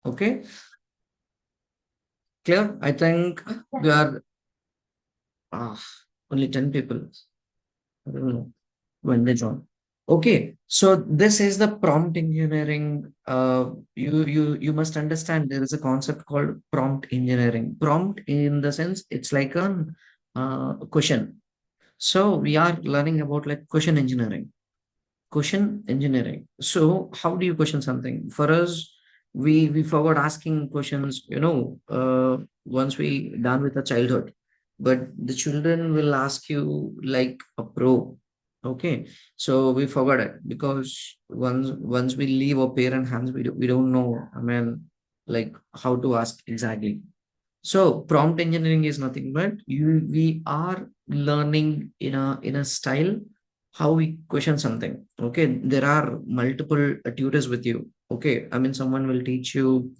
Okay, clear? I think we are ah, only 10 people. I don't know when they join. Okay, so this is the prompt engineering. You must understand there is a concept called prompt engineering. Prompt in the sense it's like an question. So we are learning about like question engineering. Question engineering. So how do you question something? For us, we forgot asking questions, once we done with the childhood. But the children will ask you like a pro. Okay. So we forgot it because once we leave our parent hands, we don't know, I mean, like how to ask exactly. So prompt engineering is nothing but we are learning in a style how we question something. Okay, there are multiple tutors with you. Okay, I mean someone will teach you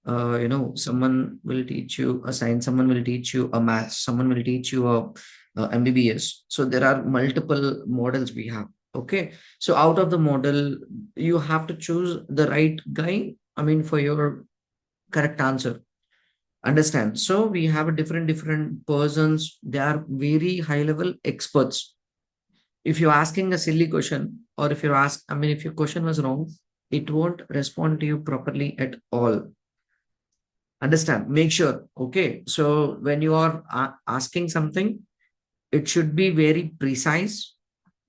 someone will teach you a science, someone will teach you a maths, someone will teach you a MBBS. So there are multiple models we have. Okay, so out of the model, you have to choose the right guy. I mean, for your correct answer. Understand? So we have a different persons. They are very high level experts. If you're asking a silly question, or if you're ask, I mean, if your question was wrong, it won't respond to you properly at all. Understand? Make sure. Okay. So when you are asking something, it should be very precise,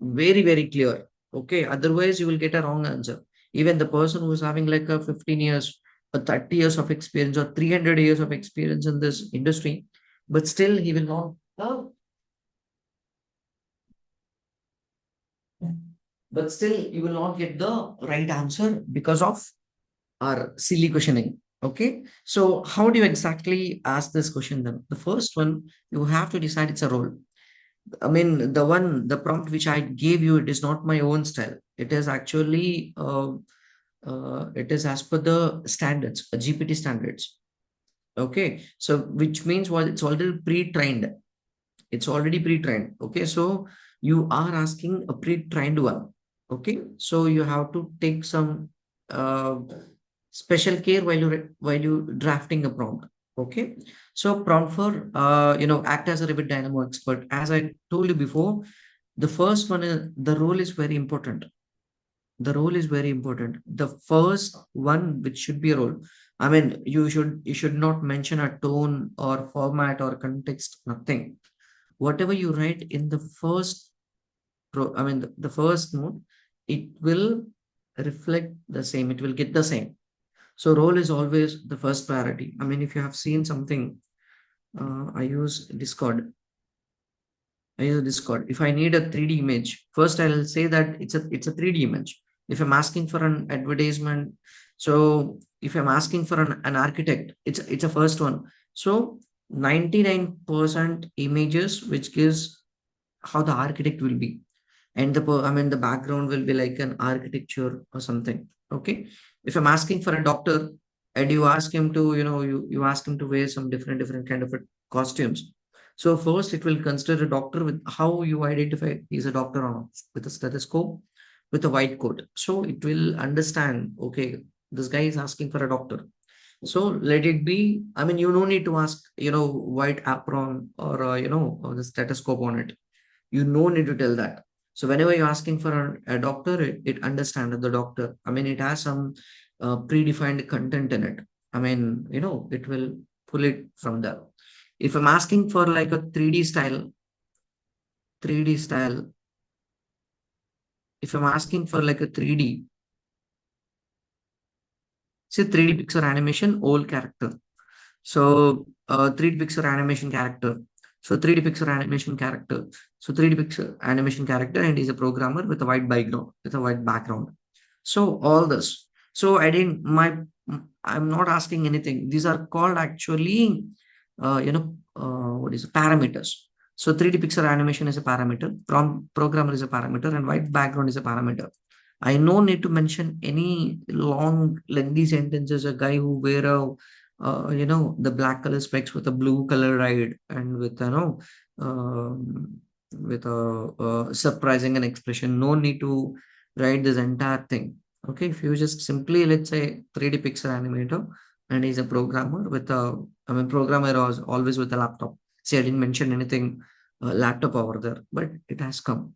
very clear. Okay. Otherwise, you will get a wrong answer. Even the person who is having like a 15 years or 30 years of experience or 300 years of experience in this industry, but still he will not, but still you will not get the right answer because of our silly questioning. Okay. So how do you exactly ask this question then? The first one, you have to decide it's a role. I mean, the prompt which I gave you, it is not my own style. It is actually, it is as per the standards, GPT standards. Okay. So, which means what it's already pre-trained. It's already pre-trained. Okay. So, you are asking a pre-trained one. Okay. So, you have to take some uh, special care while you drafting a prompt. Okay. So, prompt for, act as a Revit Dynamo expert. As I told you before, the first one is the role is very important. The role is very important. The first one which should be a role. I mean, you should not mention a tone or format or context, nothing. Whatever you write in the first I mean the first note, it will reflect the same, it will get the same. So role is always the first priority. I mean, if you have seen something, I use Discord. I use Discord. If I need a 3D image, first I'll say that it's a 3D image. If I'm asking for an advertisement, so if I'm asking for an architect, it's a first one. So 99% images which gives how the architect will be. And I mean the background will be like an architecture or something. Okay. If I'm asking for a doctor and you ask him to, you ask him to wear some different kind of costumes. So first it will consider a doctor with how you identify he's a doctor or not, with a stethoscope, with a white coat. So it will understand, okay, this guy is asking for a doctor. So let it be. I mean, you don't need to ask, white apron or, or the stethoscope on it. You no need to tell that. So whenever you're asking for a doctor, it understands the doctor. I mean, it has some predefined content in it. I mean, it will pull it from there. If I'm asking for like a 3D style, if I'm asking for like a 3D, say 3D picture animation, old character. So 3D picture animation character. So 3D picture animation character. So 3D picture animation character, and he's a programmer with a white background, So all this. So I'm not asking anything. These are called actually, what is it? Parameters. So 3D picture animation is a parameter, programmer is a parameter, and white background is a parameter. I no need to mention any long, lengthy sentences. A guy who wear the black color specs with a blue color ride and with, with a surprising an expression. No need to write this entire thing. Okay, if you just simply, let's say, 3D pixel animator, and he's a programmer with a, I mean, programmer was always with a laptop. See, I didn't mention anything laptop over there, but it has come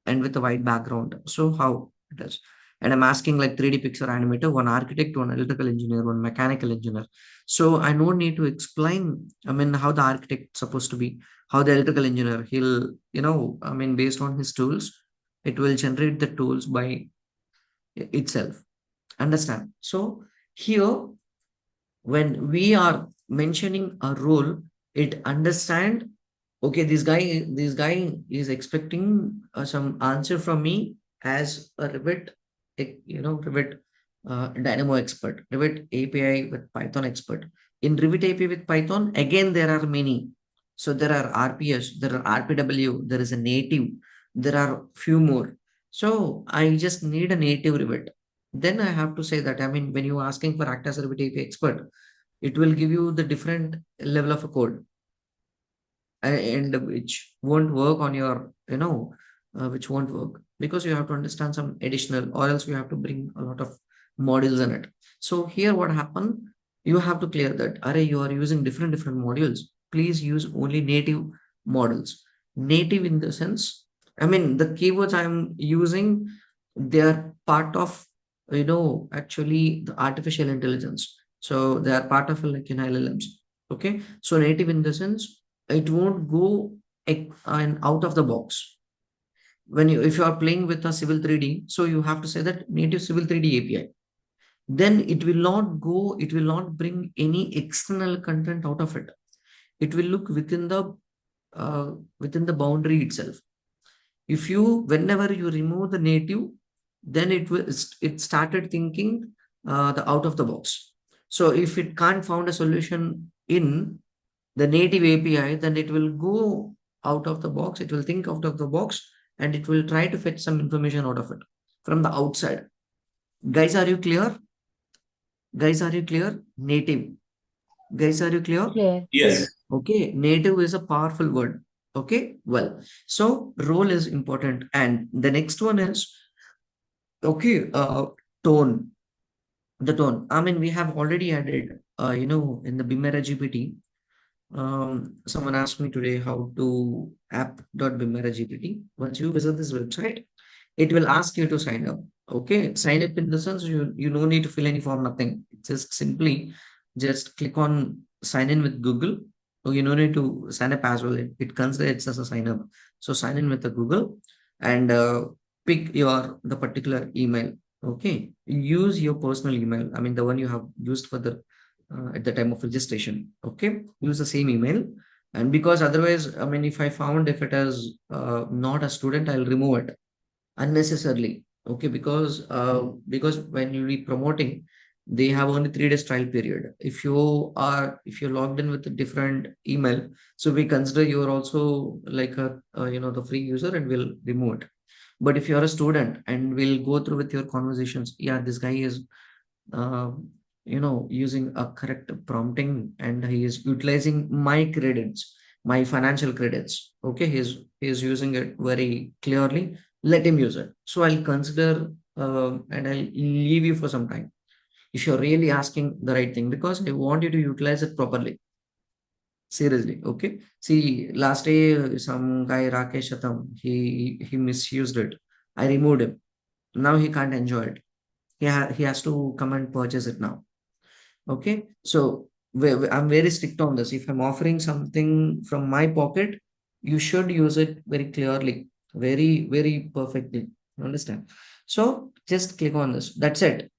and with a white background. So how it is? And I'm asking like 3D picture animator, one architect, one electrical engineer, one mechanical engineer. So I no need to explain, I mean, how the architect supposed to be, how the electrical engineer, he'll, I mean, based on his tools, it will generate the tools by itself. Understand? So here, when we are mentioning a role, it understand, okay, this guy is expecting some answer from me as a Revit, Revit Dynamo expert, Revit API with Python expert. In Revit API with Python, again there are many. So there are RPS, there are RPW, there is a native, there are few more. So I just need a native Revit. Then I have to say that, I mean, when you're asking for act as a Revit API expert, it will give you the different level of a code, and which won't work on your, which won't work because you have to understand some additional, or else you have to bring a lot of modules in it. So here what happened, you have to clear that, array, you are using different modules, please use only native models. Native in the sense, I mean, the keywords I'm using, they are part of, actually the artificial intelligence. So they are part of like in LLMs. Okay. So native in the sense, it won't go and out of the box. When you, if you are playing with a civil 3D, so you have to say that native civil 3D API. Then it will not go, it will not bring any external content out of it. It will look uh, within the boundary itself. If you, whenever you remove the native, then it started thinking the out of the box. So if it can't found a solution in the native API, then it will go out of the box, it will think out of the box, and it will try to fetch some information out of it from the outside. Guys, are you clear? Guys, are you clear? Native. Guys, are you clear? Clear. Yes. Okay, native is a powerful word. Okay, well, so role is important. And the next one is, okay, tone. The tone. I mean, we have already added, in the BIM Era GPT. Someone asked me today how to app.bimera GPT. Once you visit this website, it will ask you to sign up. Okay, sign up in the sense, you no need to fill any form, nothing. Just simply just click on sign in with Google. Oh, you no need to sign up as well. It considers it as a sign up. So sign in with the Google and pick the particular email. Okay, use your personal email. I mean, the one you have used for the at the time of registration. Okay, use the same email. And because otherwise, I mean, if I found if it is not a student, I'll remove it unnecessarily. Okay, because when you be promoting, they have only 3 days trial period. If you're logged in with a different email, so we consider you are also like the free user, and we'll remove it. But if you're a student and we'll go through with your conversations, yeah, this guy is uh, using a correct prompting, and he is utilizing my credits, my financial credits. Okay, he's using it very clearly. Let him use it. So I'll consider and I'll leave you for some time if you're really asking the right thing, because I want you to utilize it properly. Seriously, okay. See, last day some guy Rakesh Shatam, he misused it. I removed him. Now he can't enjoy it. He has to come and purchase it now. Okay, so I'm very strict on this. If I'm offering something from my pocket, you should use it very clearly, very perfectly. Understand? So just click on this. That's it.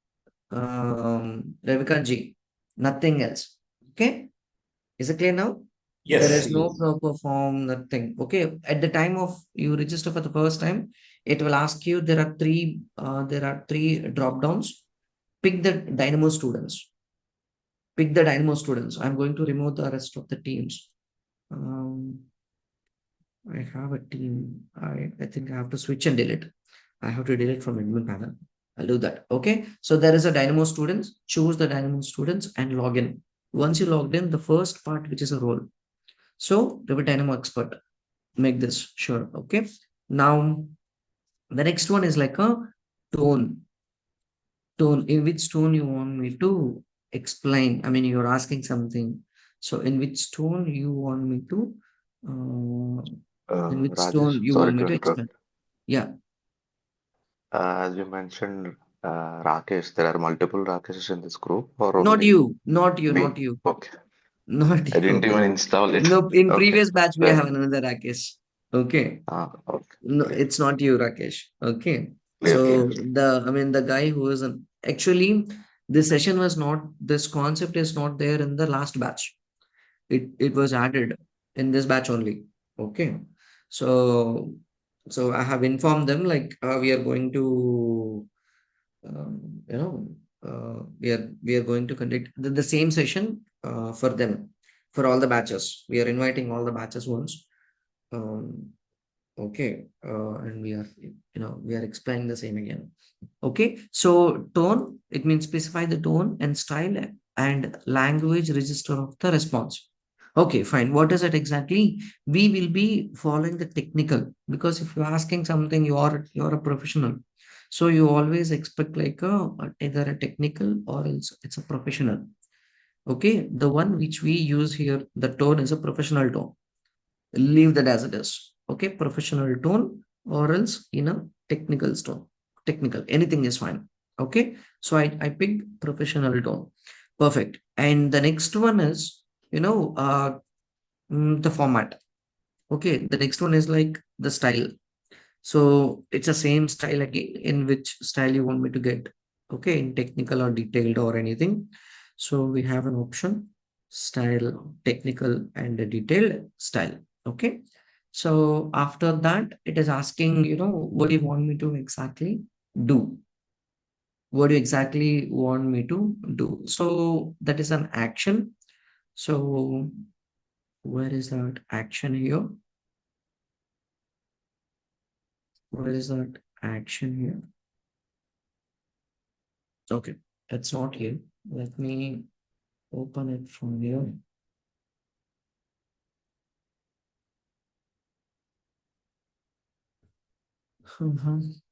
Ravika G. Nothing else. Okay, is it clear now? There Yes. is no proper form, nothing. Okay, at the time of you register for the first time, it will ask you, there are three drop downs. Pick the Dynamo students. Pick the Dynamo students. I'm going to remove the rest of the teams. Um, I have a team. I think I have to switch and delete. I have to delete from admin panel. I'll do that. Okay. So there is a Dynamo students. Choose the Dynamo students and log in. Once you logged in, the first part, which is a role. So Revit Dynamo expert. Make this sure. Okay. Now the next one is like a tone. Tone. In which tone you want me to? explain, I mean, you're asking something. So in which tone you want me to, in which Rajesh, tone you sorry want me to to interrupt. explain? Yeah, As you mentioned, Rakesh, there are multiple Rakeshes in this group, or not only you, not you, not me? you, Okay. not I didn't you. even install it. No, in Okay. previous batch we have Then, another Rakesh. Okay. okay. No, Clear. it's not you, Rakesh. Okay. Clear, clear. So I mean, the guy who is actually, this session was not, this concept is not there in the last batch. It was added in this batch only. Okay. So, so I have informed them like we are going to, you know, we are going to conduct the same session for them, for all the batches. We are inviting all the batches once. Um, Okay, and we are explaining the same again. Okay, so tone, it means specify the tone and style and language register of the response. Okay, fine. What is it exactly? We will be following the technical, because if you're asking something, you're a professional. So you always expect like either a technical or else it's a professional. Okay, the one which we use here, the tone is a professional tone. Leave that as it is. Okay, professional tone or else technical tone. Technical, anything is fine. Okay, so I picked professional tone. Perfect. And the next one is, the format. Okay, the next one is like the style. So it's the same style again, in which style you want me to get. Okay, in technical or detailed or anything. So we have an option, style, technical and a detailed style. Okay. So after that, it is asking, what do you want me to exactly do? What do you exactly want me to do? So that is an action. So where is that action here? Where is that action here? Okay, it's not here. Let me open it from here. Mhm.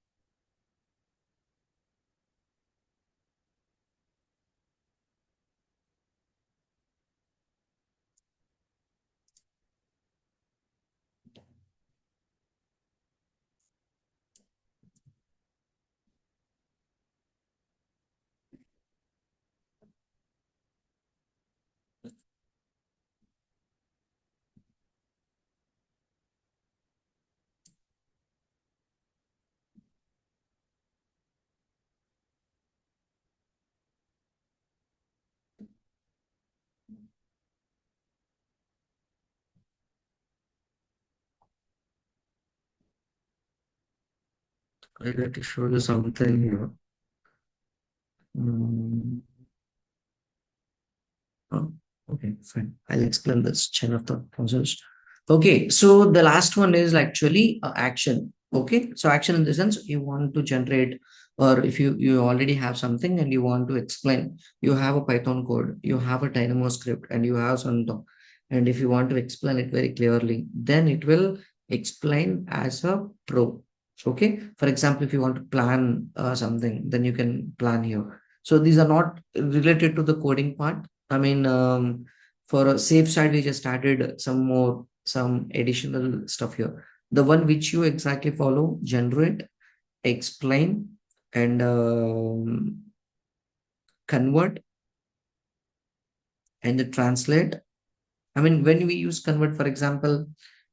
I got to show you something here. Mm, oh, okay, fine. I'll explain this chain of thought process. Okay, so the last one is actually action. Okay, so action in the sense you want to generate, or if you already have something and you want to explain, you have a Python code, you have a Dynamo script, and you have some, and if you want to explain it very clearly, then it will explain as a pro. Okay, for example, if you want to plan something, then you can plan here. So these are not related to the coding part. I mean, for a safe side, we just added some additional stuff here. The one which you exactly follow, generate, explain, and convert, and translate. I mean, when we use convert, for example,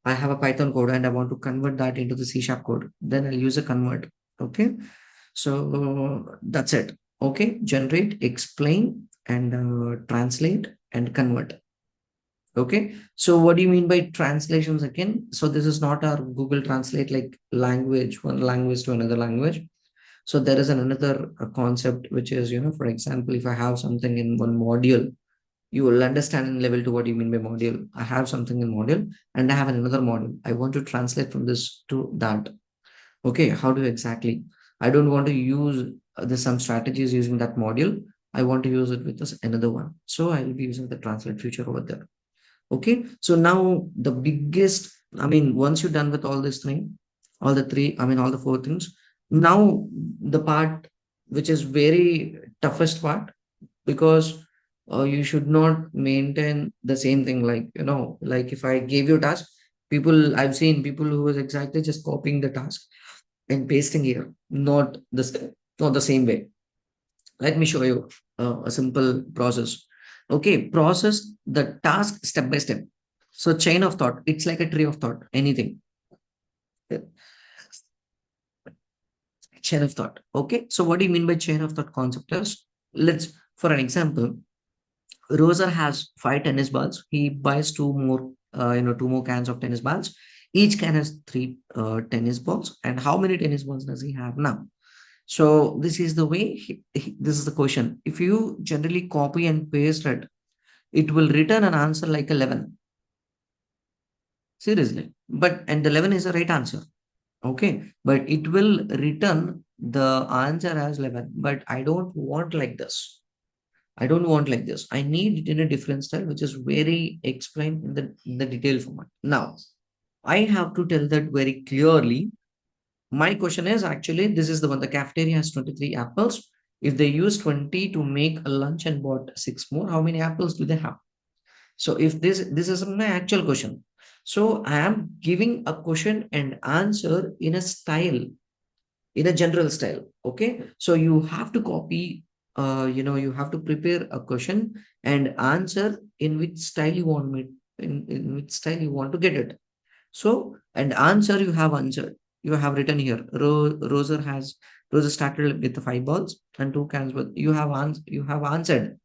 I have a Python code and I want to convert that into the C# code, then I'll use a convert. Okay. So that's it. Okay. Generate, explain, and translate and convert. Okay. So what do you mean by translations again? So this is not our Google Translate like language, one language to another language. So there is another concept, which is, for example, if I have something in one module, you will understand in level two what you mean by module. I have something in module and I have another module. I want to translate from this to that. Okay, how do you exactly? I don't want to use the some strategies using that module. I want to use it with this another one. So I will be using the translate feature over there. Okay, so now the biggest, I mean, once you're done with all this thing, all the three, I mean, all the four things, now the part which is very toughest part, because You should not maintain the same thing. Like, like if I gave you a task, people, I've seen people who was exactly just copying the task and pasting here, not the same way. Let me show you a simple process. Okay, process the task step by step. So chain of thought, it's like a tree of thought, anything. Uh, Chain of thought. Okay, so what do you mean by chain of thought concept is, let's, for an example, Roser has 5 tennis balls. He buys two more cans of tennis balls. Each can has three tennis balls. And how many tennis balls does he have now? So this is the way. This is the question. If you generally copy and paste it, it will return an answer like 11. Seriously, but and the 11 is the right answer. Okay, but it will return the answer as 11. But I don't want like this. I don't want like this. I need it in a different style, which is very explained in the detailed format. Now, I have to tell that very clearly. My question is actually this is the one. The cafeteria has 23 apples. If they use 20 to make a lunch and bought six more, how many apples do they have? So if this is my actual question. So I am giving a question and answer in a style, in a general style. Okay, so you have to copy, you have to prepare a question and answer in which style you want me, in which style you want to get it. So and answer you have answered, you have written here. Rosa started with the 5 balls and 2 cans, but you have answered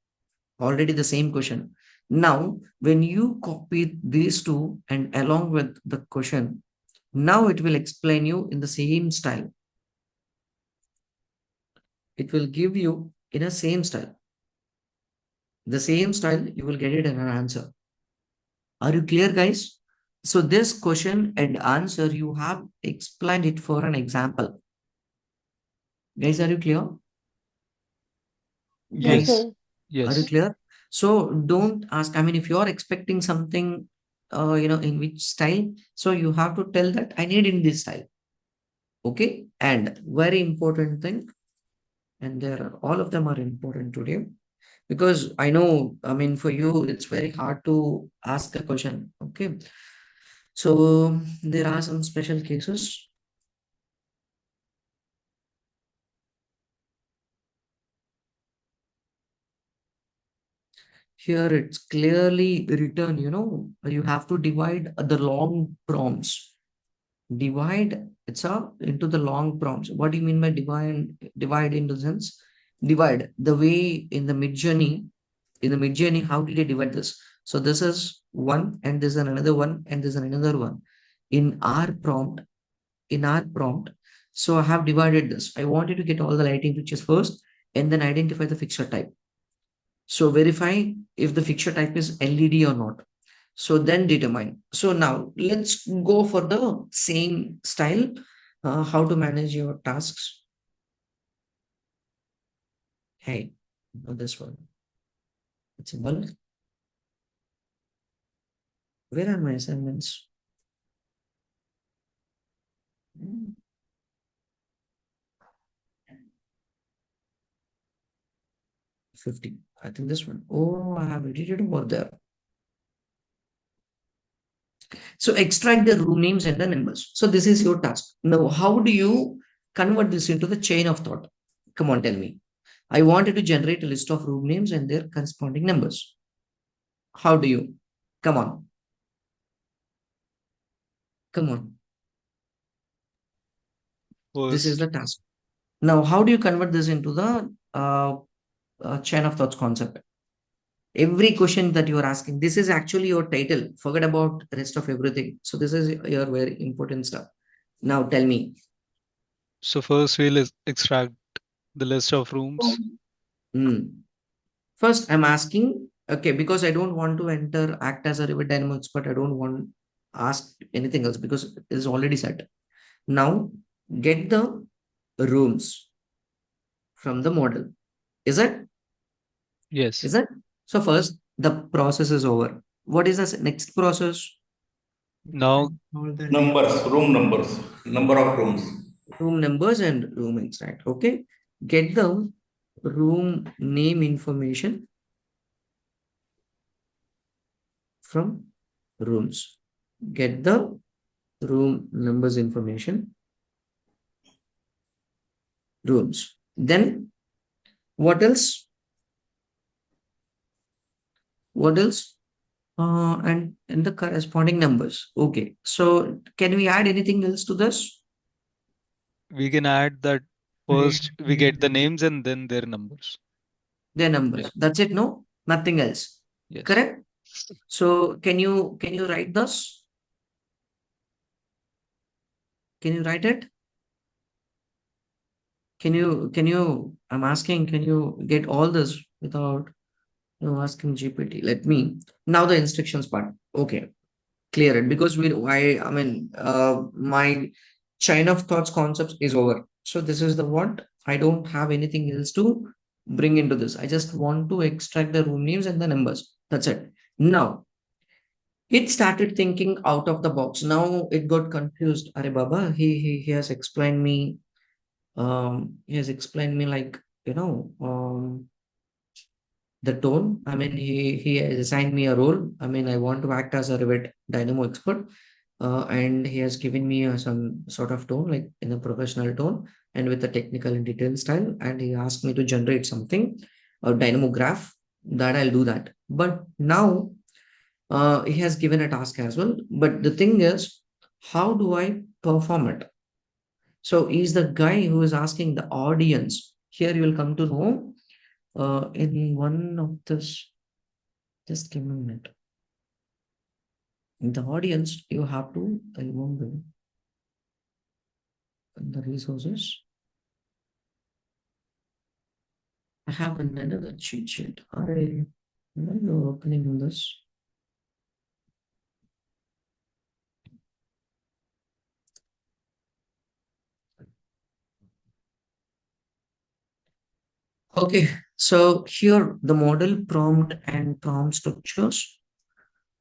already the same question. Now when you copy these two and along with the question, now it will explain you in the same style. It will give you in a same style. The same style, you will get it in an answer. Are you clear, guys? So this question and answer, you have explained it for an example. Guys, are you clear? Yes, Guys, Yes. sir. are you Yes. clear? So don't ask. I mean, if you are expecting something, in which style, so you have to tell that I need in this style. Okay. And very important thing, and there are all of them are important today. Because I know, I mean, for you, it's very hard to ask a question. Okay. So there are some special cases. Here it's clearly written, you have to divide the long prompts. Divide it's a into the long prompts. What do you mean by divide? Divide in the sense, divide the way in the mid journey. In the mid journey, how did you divide this? So this is one, and this is another one, and this is another one. In our prompt, in our prompt, so I have divided this. I wanted to get all the lighting fixtures first, and then identify the fixture type. So verify if the fixture type is LED or not. So then determine. So now let's go for the same style. How to manage your tasks. Hey, this one. It's simple. Where are my assignments? Hmm, 50. I think this one. Oh, I have edited over there. So extract the room names and the numbers. So this is your task. Now, how do you convert this into the chain of thought? Come on, tell me. I wanted to generate a list of room names and their corresponding numbers. How do you? Come on, come on. This is First, the task. Now, how do you convert this into the chain of thoughts concept? Every question that you are asking, this is actually your title. Forget about the rest of everything. So this is your very important stuff. Now tell me. first we'll extract the list of rooms. Hmm. First, I'm asking, okay, because I don't want to enter act as a river dynamo expert. I don't want ask anything else because it is already set. Now, get the rooms from the model. Is it? Yes. Is it? So first, the process is over. What is the next process? Now, Numbers, room numbers, number of rooms. Room numbers and room extract. Okay. Get the room name information from rooms. Get the room numbers information, rooms. Then what else? What else? And the corresponding numbers. Okay. So can we add anything else to this? We can add that first we get the names and then their numbers. Their Yeah. numbers. That's it, no? Nothing else. Yes. Correct? So can you write this? Can you write it? Can you I'm asking, can you get all this without asking GPT? Let me now the instructions part. Okay, clear it because my chain of thoughts concepts is over. So this is the what I don't have anything else to bring into this. I just want to extract the room names and the numbers. That's it. Now it started thinking out of the box. Now it got confused. Are Baba, he has explained me. He has explained me like the tone. I mean, he has assigned me a role. I mean, I want to act as a Revit Dynamo expert, and he has given me some sort of tone, like in a professional tone, and with a technical and detailed style. And he asked me to generate something, a Dynamo graph. That I'll do that. But now he has given a task as well. But the thing is, how do I perform it? So he's the guy who is asking the audience. Here you will come to know in one of this. Just give me a minute. In the audience, you have to remember the resources. I have another cheat sheet. Why you're opening this? Okay, so here the model prompt and prompt structures.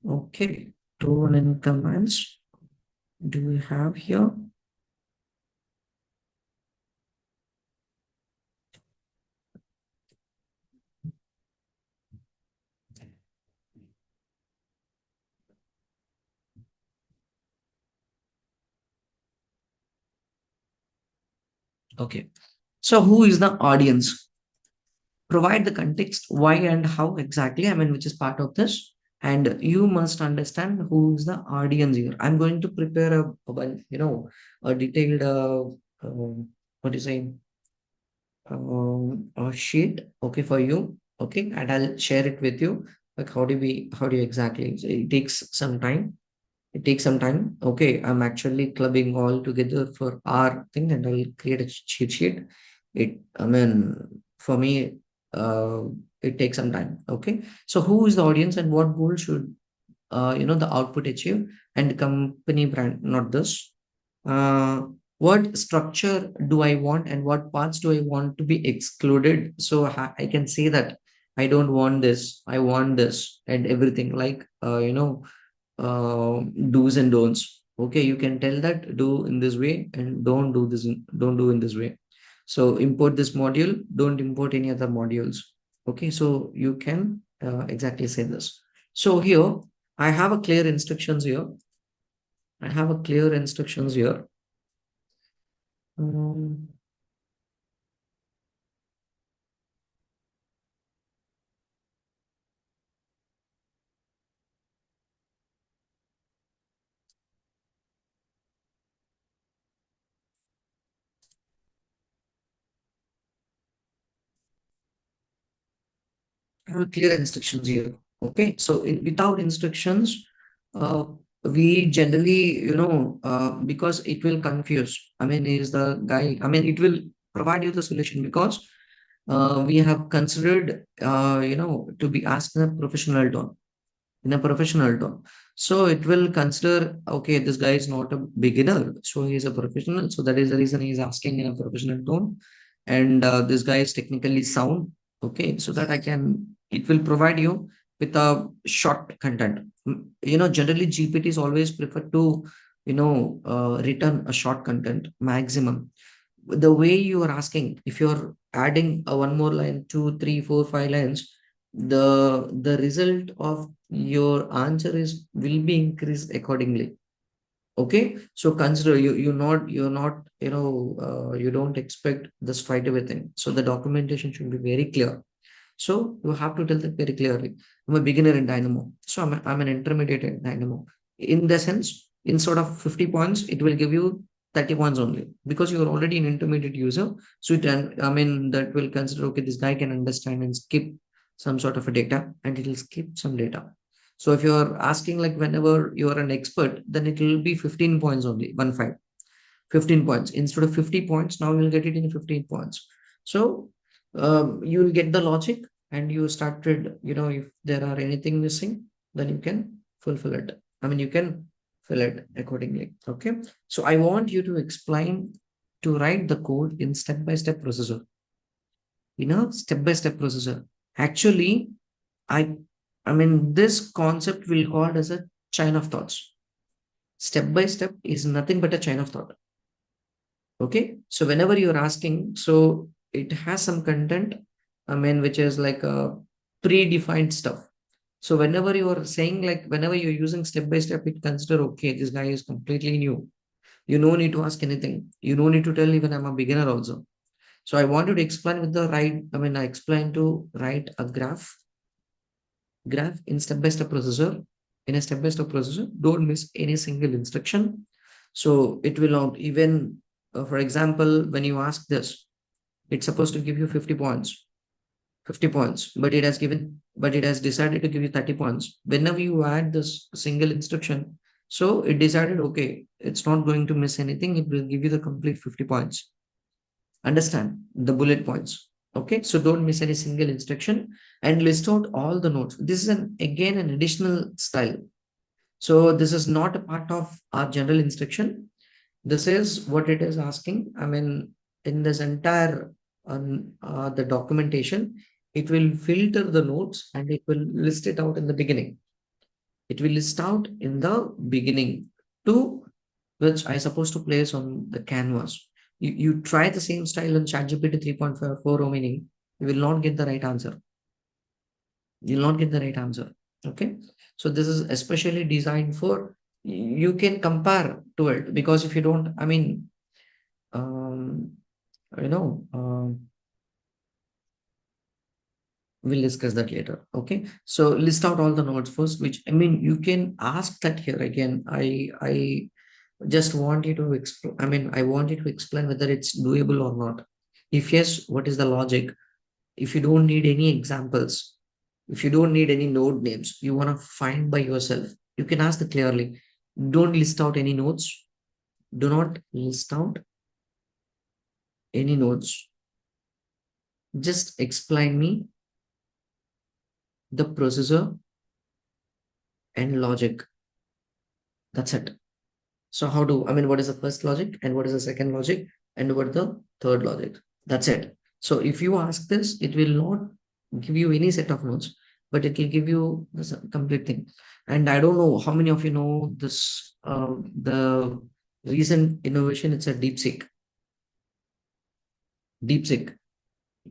Okay, tone and commands. Do we have here? Okay, so who is the audience? Provide the context, why and how exactly, I mean, which is part of this. And you must understand who is the audience here. I'm going to prepare a detailed, what do you say, a sheet, okay, for you. Okay, and I'll share it with you. Like, how do you exactly? So it takes some time. It takes some time. Okay, I'm actually clubbing all together for our thing, and I'll create a cheat sheet. I mean, for me, uh, it takes some time. Okay, so who is the audience and what goal should the output achieve and company brand, not this. Uh, what structure do I want and what parts do I want to be excluded? So I can say that I don't want this, I want this, and everything like do's and don'ts. Okay, you can tell that do in this way and don't do this, don't do in this way. So import this module, don't import any other modules. Okay, so you can exactly say this. So here I have a clear instructions here. I have a clear instructions here. Um, I have clear instructions here. Okay, so without instructions, uh, we generally, because it will confuse. I mean, is the guy, I mean, it will provide you the solution because we have considered, to be asked in a professional tone. In a professional tone. So it will consider, okay, this guy is not a beginner, so he is a professional. So that is the reason he is asking in a professional tone. And this guy is technically sound. Okay, so that it will provide you with a short content. Generally GPT is always preferred to, return a short content maximum. The way you are asking, if you're adding a one more line, two, three, four, 5 lines, the result of your answer is will be increased accordingly. Okay, so consider you're not you don't expect the straight away thing. So the documentation should be very clear. So you have to tell that very clearly. I'm a beginner in Dynamo. So I'm an intermediate in Dynamo. In the sense, instead of 50 points, it will give you 30 points only because you're already an intermediate user. So that will consider, okay, this guy can understand and skip some sort of a data and it will skip some data. So if you're asking like whenever you're an expert, then it will be 15 points only, 1 5. 15 points instead of 50 points. Now you'll get it in 15 points. So you'll get the logic and you started, if there are anything missing, then you can fulfill it. You can fill it accordingly. Okay. So I want you to explain to write the code in step-by-step procedure. Step-by-step procedure. Actually, I, this concept will called as a chain of thoughts. Step by step is nothing but a chain of thought. Okay, so whenever you're asking, so it has some content, which is like a predefined stuff. So whenever you're saying, like whenever you're using step by step, it consider, okay, this guy is completely new. You no need to ask anything. You no need to tell even I'm a beginner also. So I want you to explain with the right, I explain to write a graph in step by step procedure. In a step by step procedure, don't miss any single instruction. So it will not even, for example, when you ask this, it's supposed to give you 50 points, 50 points, but it has decided to give you 30 points. Whenever you add this single instruction, so it decided, okay, it's not going to miss anything. It will give you the complete 50 points. Understand the bullet points. Okay, so don't miss any single instruction and list out all the notes. This is again an additional style. So this is not a part of our general instruction. This is what it is asking. In this entire the documentation, it will filter the notes and it will list it out in the beginning. It will list out in the beginning to which I supposed to place on the canvas. You try the same style on ChatGPT 3.4 meaning you will not get the right answer. You'll not get the right answer. Okay. So this is especially designed for you can compare to it because if you don't, um, you know, we'll discuss that later. Okay. So list out all the nodes first, which you can ask that here again. I just want you to explain. I want you to explain whether it's doable or not. If yes, what is the logic? If you don't need any examples, if you don't need any node names, you want to find by yourself, you can ask it clearly. Don't list out any nodes. Do not list out any nodes. Just explain me the procedure and logic. That's it. So what is the first logic and what is the second logic and what the third logic? That's it. So if you ask this, it will not give you any set of nodes, but it will give you this complete thing. And I don't know how many of you know this, the recent innovation, it's a DeepSeek. DeepSeek.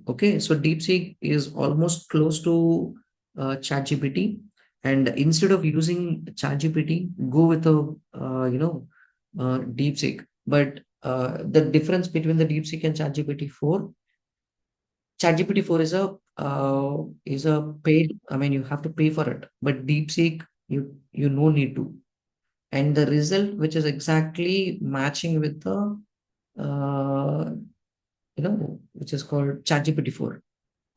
Okay, so DeepSeek is almost close to ChatGPT. And instead of using ChatGPT, go with a, DeepSeek. But the difference between the DeepSeek and ChatGPT 4, ChatGPT 4 is a paid, you have to pay for it. But DeepSeek, you no need to. And the result, which is exactly matching with the, which is called ChatGPT 4.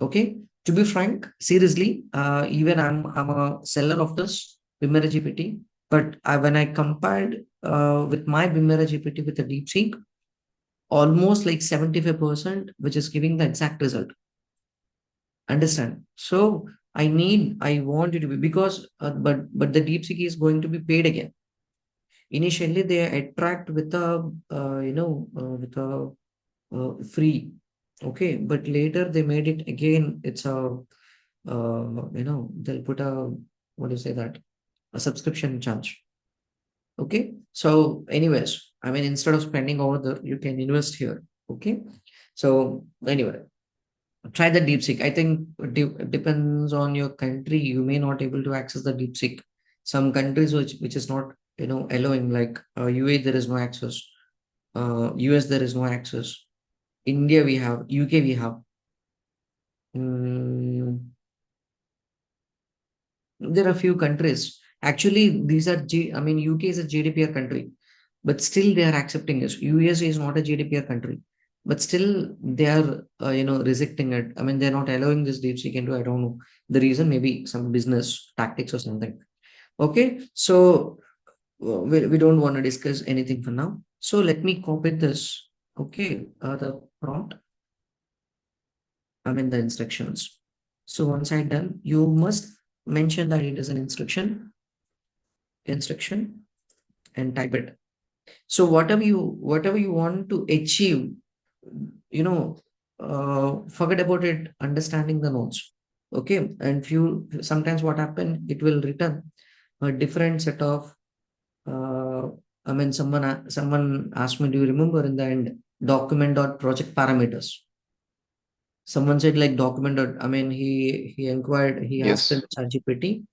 Okay. To be frank, seriously, even I'm a seller of this BIM Era GPT, but when I compared with my BIM Era GPT with the DeepSeek, almost like 75%, which is giving the exact result. Understand? So I want you to be because but the DeepSeek is going to be paid again. Initially, they attract with a with a free. Okay, but later they made it again. It's a they'll put a what do you say that a subscription charge. Okay, so anyways, instead of spending over there, you can invest here. Okay, so anyway, Try the DeepSeek. I think depends on your country. You may not able to access the DeepSeek. Some countries which is not allowing, like UA, there is no access. US, there is no access. India we have. UK we have. Mm, there are a few countries. Actually, these are I mean, UK is a GDPR country, but still they are accepting it. US is not a GDPR country, but still they are rejecting it. I mean, they're not allowing this DeepSeek into. I don't know the reason. Maybe some business tactics or something. Okay, so we don't want to discuss anything for now. So let me copy this. Okay, the prompt. I mean the instructions. So once I done, you must mention that it is an instruction, and type it. So whatever you want to achieve, you know, forget about it, understanding the notes. Okay, and few sometimes what happen, it will return a different set of. Uh, I mean, someone asked me, do you remember in the end document dot project parameters? Someone said like document dot, I mean, he inquired, he asked in Yes. ChatGPT,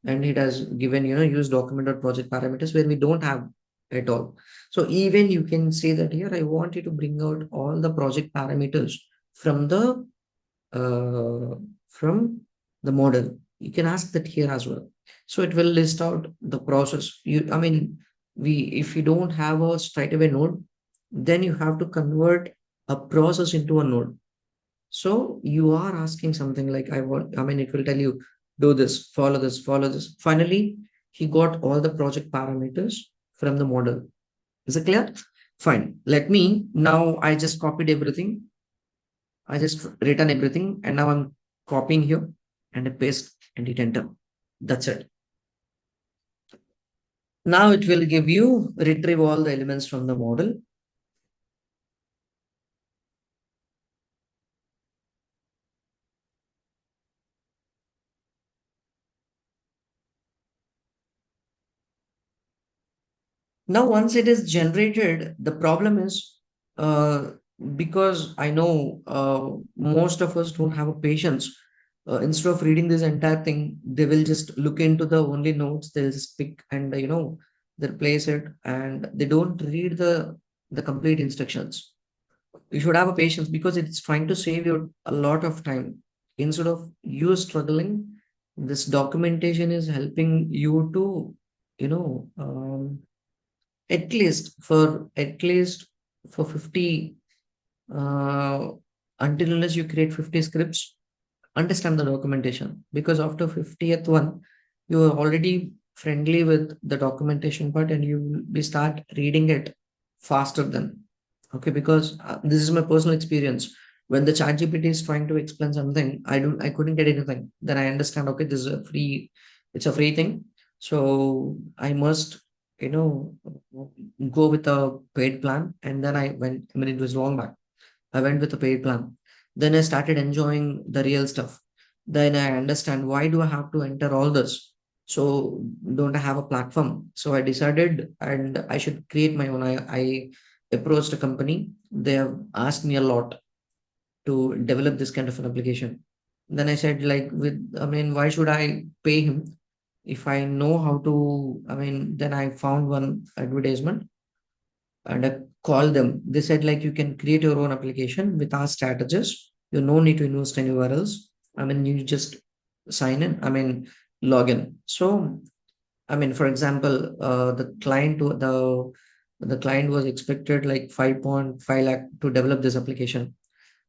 and it has given, use document dot project parameters where we don't have at all. So even you can say that here, I want you to bring out all the project parameters from the uh, from the model. You can ask that here as well. So it will list out the process. I mean, if you don't have a straight away node, then you have to convert a process into a node. So you are asking something like, I mean, it will tell you, do this, follow this, follow this. Finally, he got all the project parameters from the model. Is it clear? Fine. Now I just copied everything. I just written everything, and now I'm copying here and I paste and hit enter. That's it. Now it will give you retrieve all the elements from the model. Now, once it is generated, the problem is because I know most of us don't have a patience. Instead of reading this entire thing, they will just look into the only notes. They'll just pick and they'll place it, and they don't read the complete instructions. You should have a patience because it's trying to save you a lot of time. Instead of you struggling, this documentation is helping you to you know. At least for 50 uh, until unless you create 50 scripts, understand the documentation, because after 50th one you are already friendly with the documentation part and you will be start reading it faster than. Okay, because this is my personal experience. When the chat GPT is trying to explain something, I couldn't get anything. Then I understand, okay, this is it's a free thing, so I must you know go with a paid plan. And then I went, I mean, it was long back, I went with a paid plan. Then I started enjoying the real stuff. Then I understand, why do I have to enter all this? So don't I have a platform? So I decided and I should create my own. I approached a company. They have asked me a lot to develop this kind of an application. Then I said, like, I mean, why should I pay him if I know how to? I mean, then I found one advertisement and I called them. They said, like, you can create your own application with our strategist. You no need to invest anywhere else. I mean, you just sign in. I mean, log in. So, I mean, for example, the client was expected like 5.5 lakh to develop this application.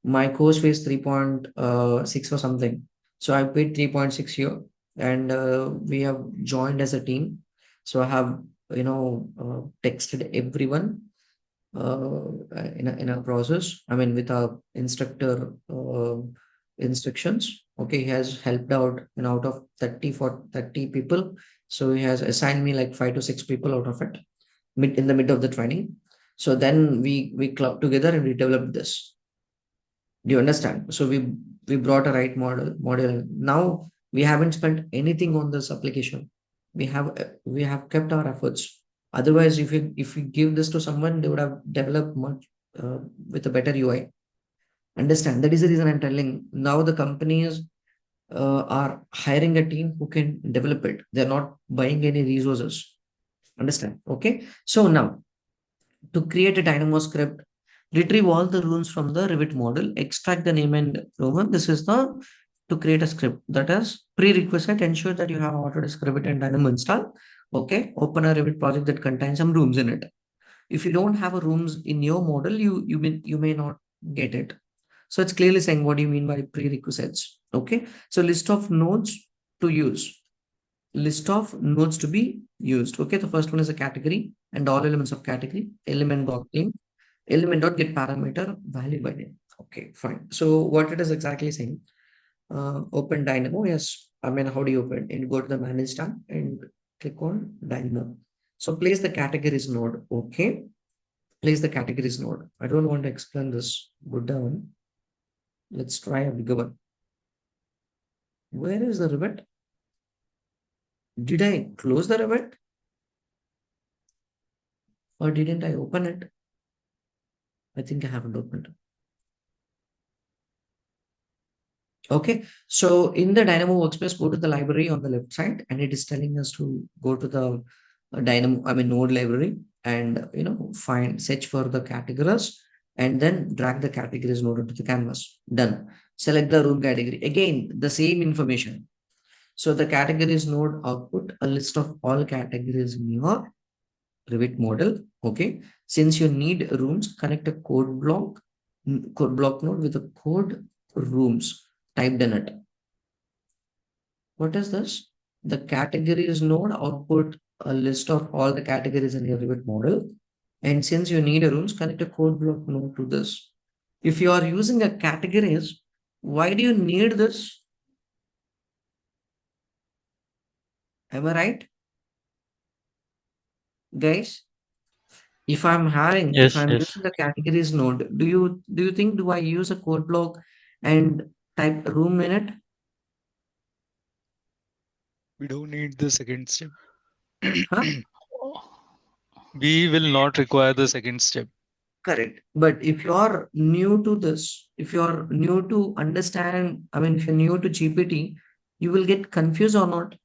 My course fee is 3.6 or something. So I paid 3.6 here, and we have joined as a team. So I have texted everyone uh, in a process. I mean, with our instructor instructions. Okay, he has helped out, out of 30 people. So he has assigned me like 5 to 6 people out of it, in the mid of the training. So then we clubbed together and we developed this. Do you understand? So we brought a right model. Now we haven't spent anything on this application. We have kept our efforts. Otherwise, if we give this to someone, they would have developed much with a better UI. Understand? That is the reason I'm telling. Now the companies are hiring a team who can develop it. They're not buying any resources. Understand? Okay. So now to create a Dynamo script, retrieve all the rules from the Revit model, extract the name and room. This is the to create a script. That is prerequisite. Ensure that you have Autodesk Revit and Dynamo installed. Okay. Open a Revit project that contains some rooms in it. If you don't have a rooms in your model, you may not get it. So it's clearly saying what do you mean by prerequisites. Okay. So list of nodes to use. List of nodes to be used. Okay. The first one is a category and all elements of category. Element dot name. Element dot get parameter value by name. Okay, fine. So what it is exactly saying, open Dynamo. Yes. I mean, how do you open? And go to the manage tab and click on Dynamo. So place the categories node. Okay. Place the categories node. I don't want to explain this. Go down. Let's try a bigger one. Where is the Revit? Did I close the Revit? Or didn't I open it? I think I haven't opened it. Okay, so in the Dynamo workspace, go to the library on the left side, and it is telling us to go to the node library, and find search for the categories, and then drag the categories node onto the canvas. Done. Select the room category. Again, the same information. So the categories node output a list of all categories in your Revit model. Okay. Since you need rooms, connect a code block node with a code rooms typed in it. What is this? The categories node output a list of all the categories in your Revit model. And since you need a rooms, connect a code block node to this. If you are using a categories, why do you need this? Am I right? Guys, if I'm Yes, using the categories node, do you think do I use a code block and type room in it? We don't need the second step. Huh? We will not require the second step. Correct. But if you're new to this, if you're new to understand, I mean, if you're new to GPT, you will get confused or not.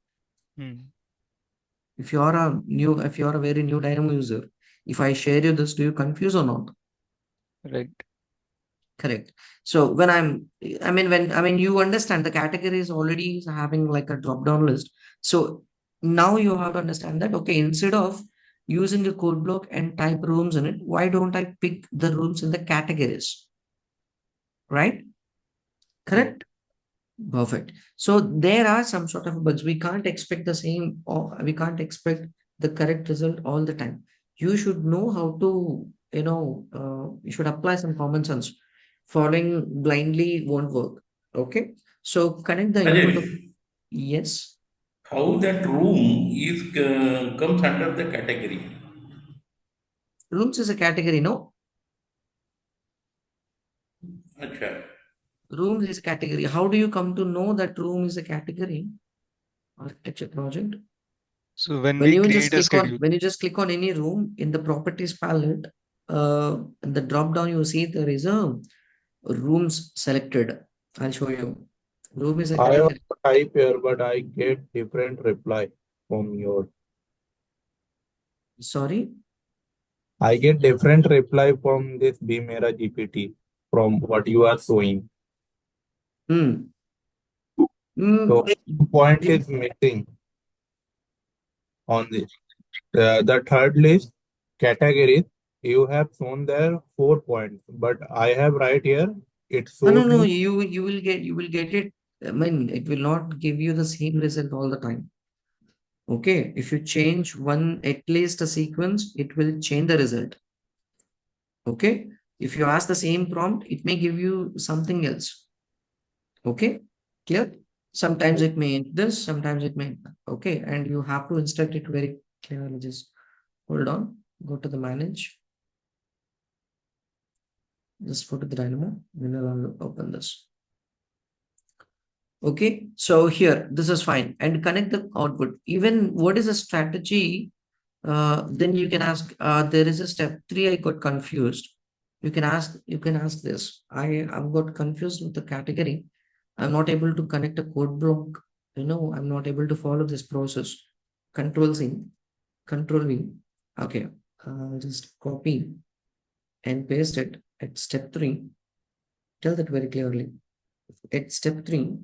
If you're a very new Dynamo user, if I share you this, do you confuse or not? Right. Correct. So when you understand the category is already having like a drop down list. So now you have to understand that, okay, instead of using a code block and type rooms in it, why don't I pick the rooms in the categories? Right? Correct. Perfect. So there are some sort of bugs. We can't expect the same, or we can't expect the correct result all the time. You should know how to, you should apply some common sense. Following blindly won't work. Okay. So connect the input of, Rajesh, yes. how that room is comes under the category? Rooms is a category, no? Acha. Rooms is a category. How do you come to know that room is a category? Architecture project. So when we create a schedule, When you just click on any room in the properties palette, in the drop down you see there is a rooms selected. I'll show you. Room is a I also category. type here, but I get different reply from your. Sorry. I get different reply from this BIM Era GPT from what you are showing. Hmm. So point The- is missing on this. The third list categories you have shown there 4 points, but I have right here. It no, shows no. me You will get it. I mean, it will not give you the same result all the time. Okay. If you change one at least a sequence, it will change the result. Okay. If you ask the same prompt, it may give you something else. Okay, clear? Sometimes it may this, sometimes it may okay, and you have to instruct it very clearly. Just hold on, go to the manage, just go to the Dynamo, then I'll open this. Okay, so here this is fine, and connect the output. Even what is a strategy? Then you can ask. There is a step 3. I got confused. you can ask this. I've got confused with the category. I'm not able to connect a code block. I'm not able to follow this process. Control C, Control V. Okay, I'll just copy and paste it at step 3. Tell that very clearly. At step 3,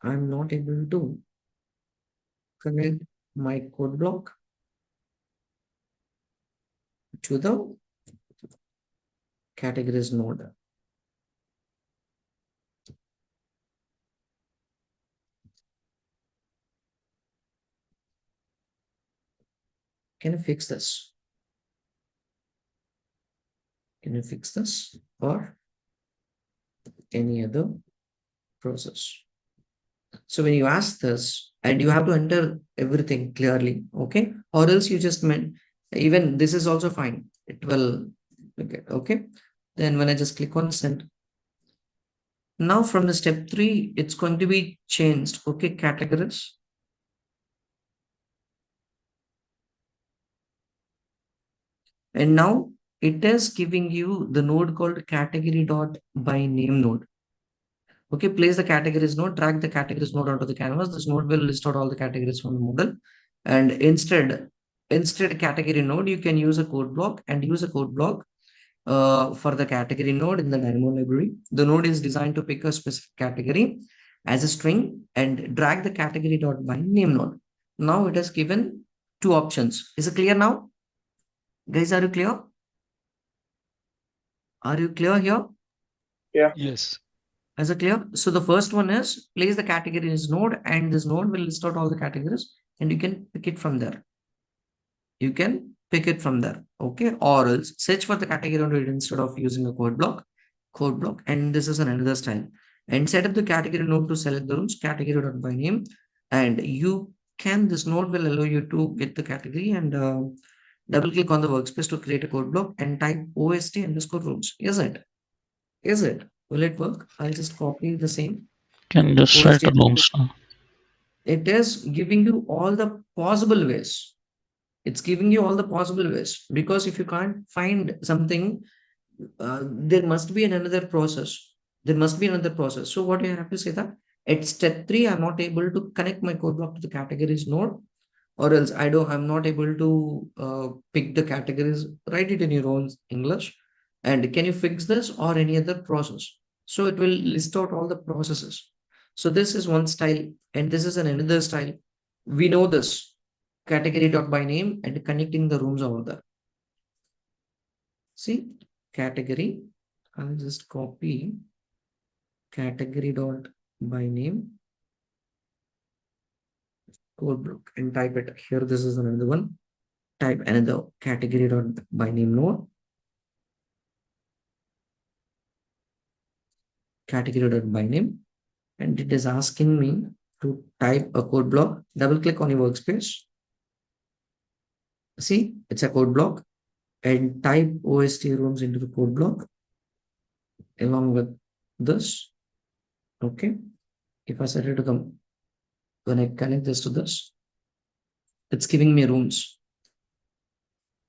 I'm not able to connect my code block to the categories node. Can you fix this? Can you fix this or any other process? So when you ask this, and you have to enter everything clearly, okay? Or else you just meant, even this is also fine. It will, okay? Then when I just click on send, now from the step 3, it's going to be changed, okay? Categories. And now it is giving you the node called category dot by name node. Okay, place the categories node, drag the categories node onto the canvas. This node will list out all the categories from the model. And instead category node, you can use a code block and use a code block for the category node in the Dynamo library. The node is designed to pick a specific category as a string and drag the category dot by name node. Now it has given 2 options. Is it clear now? Guys, are you clear? Are you clear here? Yes. Is it clear? So the first one is place the categories node, and this node will list out all the categories, and you can pick it from there. You can pick it from there. Okay. Or else search for the category node instead of using a code block. And this is another style. And set up the category node to select the rooms, category dot by name. And this node will allow you to get the category and double click on the workspace to create a code block and type OST underscore rooms. Is it? Is it? Will it work? I'll just copy the same. Can just write OST. rooms now. It is giving you all the possible ways. It's giving you all the possible ways, because if you can't find something, there must be another process. There must be another process. So what you have to say that at step 3, I'm not able to connect my code block to the categories node, or else I'm not able to pick the categories. Write it in your own English. And can you fix this or any other process? So it will list out all the processes. So this is one style, and this is another style. We know this category dot by name and connecting the rooms over there. See, category. I'll just copy category dot by name code block and type it here. This is another one. Type another category dot by name node, category dot by name, and it is asking me to type a code block. Double click on your workspace. See, it's a code block, and type OST rooms into the code block along with this. Okay. If I set it to come, when I connect this to this, it's giving me rooms.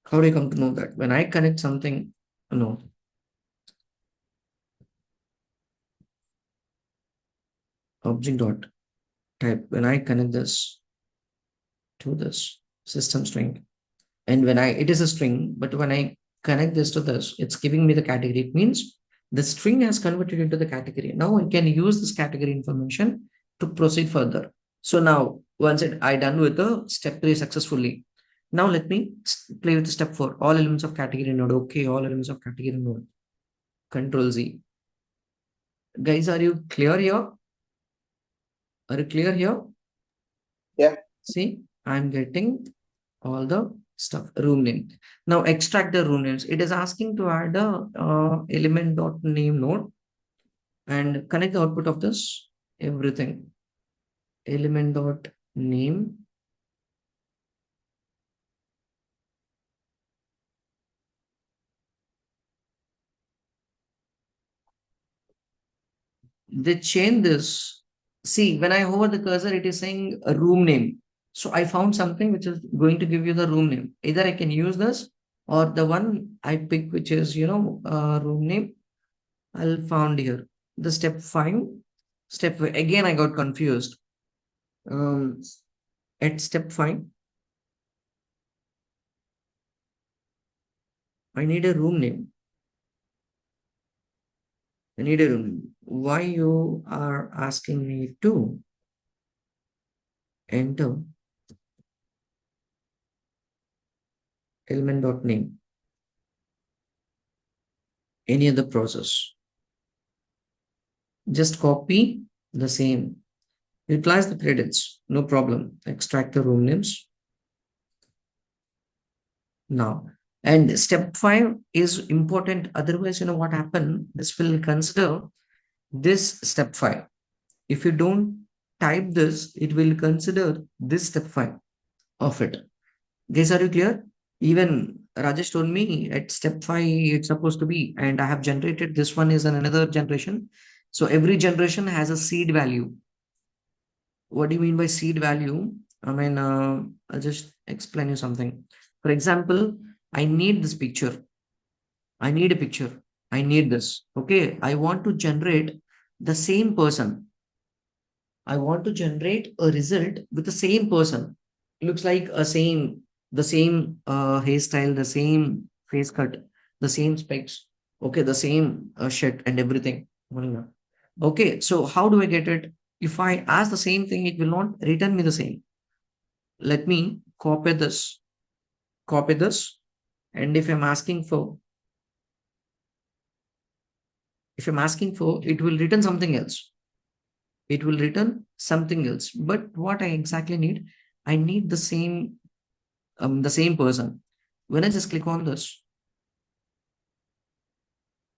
How do you come to know that? When I connect something, no. Object dot type, when I connect this to this system string, and it is a string, but when I connect this to this, it's giving me the category. It means the string has converted into the category. Now I can use this category information to proceed further. So now once I done with the step 3 successfully, now let me play with step 4. All elements of category node. Okay, all elements of category node. Control Z. Guys, are you clear here? Are you clear here? Yeah. See, I'm getting all the stuff. Room name. Now extract the room names. It is asking to add a element dot name node and connect the output of this everything. Element dot name. They change this See, when I hover the cursor, it is saying a room name. So I found something which is going to give you the room name. Either I can use this or the one I pick, which is, room name. I'll found here. The step 5. Again, I got confused. Um, at step 5, I need a room name. I need a room name. Why you are asking me to enter element.name? Any other process? Just copy the same. Utilize the credits, no problem. Extract the room names now. And step 5 is important. Otherwise, what happened? This will consider this step 5. If you don't type this, it will consider this step 5 of it. Guys, are you clear? Even Rajesh told me at step 5 it's supposed to be, and I have generated this one is another generation. So every generation has a seed value. What do you mean by seed value? I mean, I'll just explain you something. For example, I need this picture. I need a picture. I need this. Okay. I want to generate the same person. I want to generate a result with the same person. Looks like the same hairstyle, the same face cut, the same specs. Okay. The same shirt and everything. Okay. So how do I get it? If I ask the same thing, it will not return me the same. Let me copy this, and if I'm asking for, it will return something else. It will return something else. But what I exactly need, I need the same person. When I just click on this,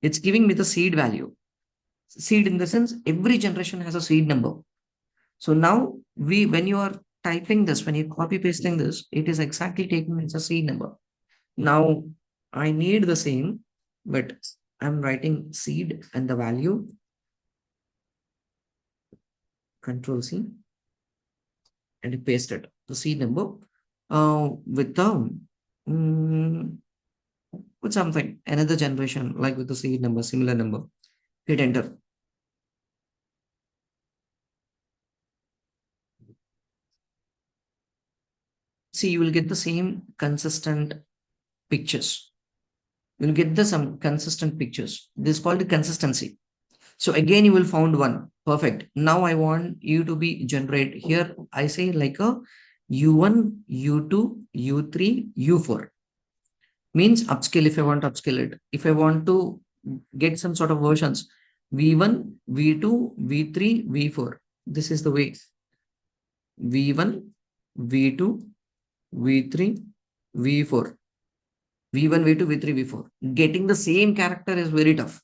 it's giving me the seed value. Seed in the sense, every generation has a seed number. So now when you are typing this, when you're copy pasting this, it is exactly taking as a seed number. Now I need the same, but I'm writing seed and the value, Control C, and paste it, the seed number, with mm, with something, another generation, like with the seed number, similar number. Hit enter. See, you will get the same consistent pictures. You'll get some consistent pictures. This is called the consistency. So again, you will found one. Perfect. Now I want you to be generate here. I say like a U1, U2, U3, U4. Means upscale if I want to upscale it. If I want to get some sort of versions, V1, V2, V3, V4. This is the way. V1, V2, V3, V4. V1, V2, V3, V4. Getting the same character is very tough.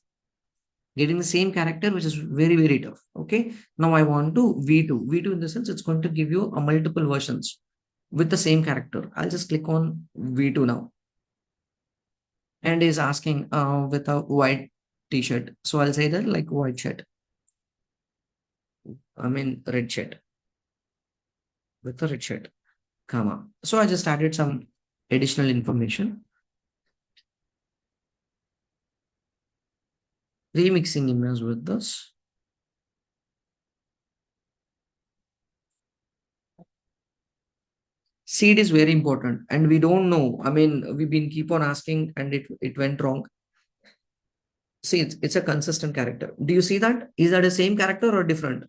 Getting the same character, which is very, very tough. Okay. Now I want to V2. V2 in the sense it's going to give you a multiple versions with the same character. I'll just click on V2 now. And is asking with a white t-shirt. So I'll say that like white shirt. I mean red shirt. With a red shirt, comma. So I just added some additional information. Remixing image with this. Seed is very important, and we don't know. I mean, we've been keep on asking, and it went wrong. See, it's a consistent character. Do you see that? Is that the same character or different?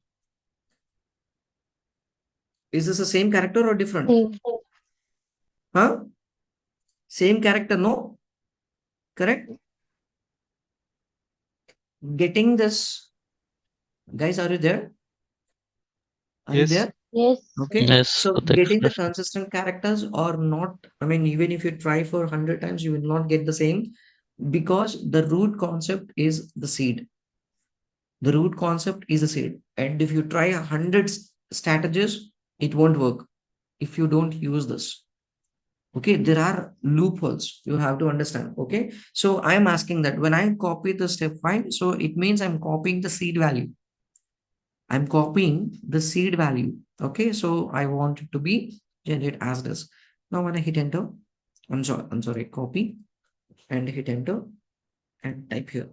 Is this the same character or different? Same. Huh? Same character, no? Correct? Getting this, guys, are you there? Are you Yes. there? Yes. Okay. Yes, So Pratik, getting the yes. consistent characters or not, I mean, even if you try for 100 times, you will not get the same, because the root concept is the seed. The root concept is a seed. And if you try 100 strategies, it won't work if you don't use this. Okay, there are loopholes you have to understand. Okay, so I'm asking that when I copy the step 5, so it means I'm copying the seed value. I'm copying the seed value. Okay, so I want it to be generated as this. Now when I hit enter, I'm sorry, copy and hit enter and type here.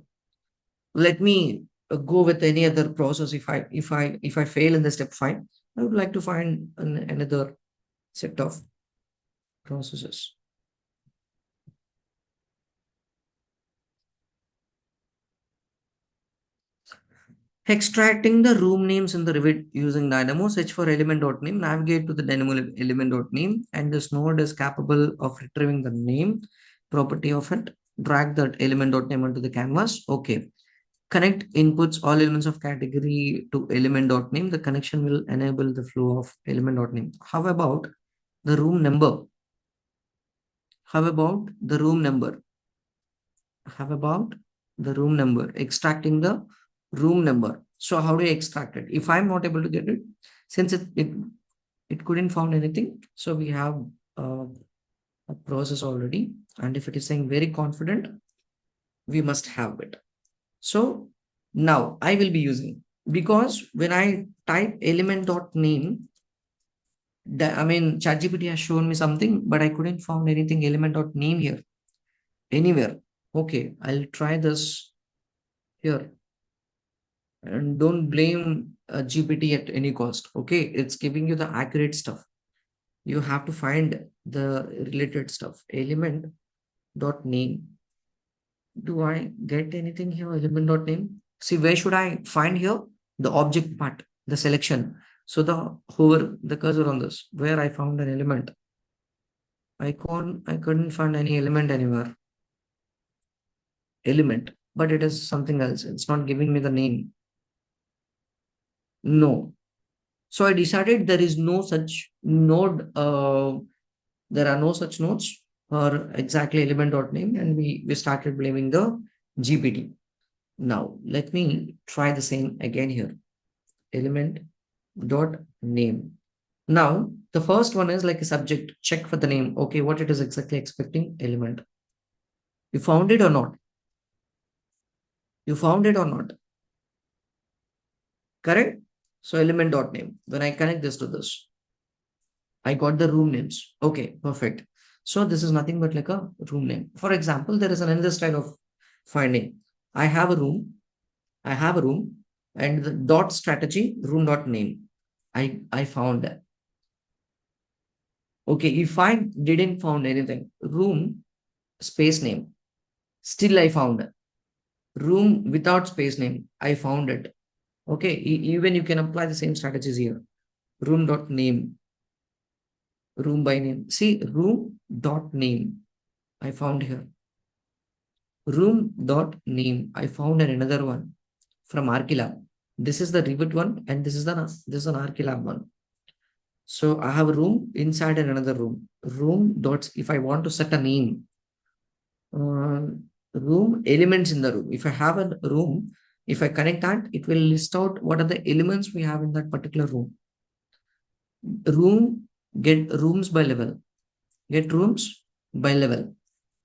Let me go with any other process. If I fail in the step 5, I would like to find another set of processes. Extracting the room names in the Revit using Dynamo, search for element.name, navigate to the Dynamo element.name, and this node is capable of retrieving the name property of it. Drag that element.name onto the canvas. Okay. Connect inputs all elements of category to element.name. The connection will enable the flow of element.name. How about the room number? How about the room number? How about the room number? Extracting the room number. So how do I extract it? If I'm not able to get it, since it couldn't found anything, so we have a process already. And if it is saying very confident, we must have it. So now I will be using, because when I type element.name, I mean, ChatGPT has shown me something, but I couldn't found anything element.name here anywhere. Okay, I'll try this here. And don't blame GPT at any cost. Okay, it's giving you the accurate stuff. You have to find the related stuff. Element dot name. Do I get anything here? Element dot name. See, where should I find here? The object part, the selection. So the hover the cursor on this, where I found an element. I couldn't find any element anywhere. Element, but it is something else. It's not giving me the name. No. So I decided there is no such node. There are no such nodes or exactly element.name, and we started blaming the GPT. Now let me try the same again here. Element.name. Now the first one is like a subject. Check for the name. Okay, what it is exactly expecting? Element. You found it or not? You found it or not? Correct? So element.name. When I connect this to this, I got the room names. Okay, perfect. So this is nothing but like a room name. For example, there is another style of finding. I have a room. I have a room, and the dot strategy room dot name. I found that. Okay, if I didn't found anything, room space name. Still I found it. Room without space name. I found it. Okay, even you can apply the same strategies here. Room dot name. Room by name. See, room dot name. I found here. Room dot name. I found another one from Archilab. This is the Revit one, and this is an Archilab one. So I have a room inside and another room. Room dots. If I want to set a name, uh, room elements in the room. If I have a room, if I connect that, it will list out what are the elements we have in that particular room. Room, get rooms by level. Get rooms by level.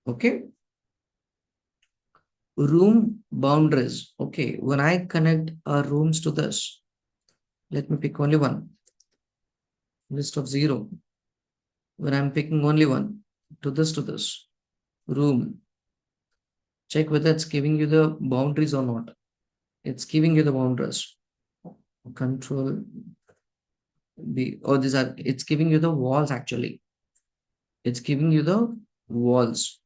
Okay. Room boundaries. Okay. When I connect rooms to this, let me pick only one. List of 0. When I'm picking only one, to this room, check whether it's giving you the boundaries or not. It's giving you the boundaries. Control B. Oh, these are, it's giving you the walls actually. It's giving you the walls.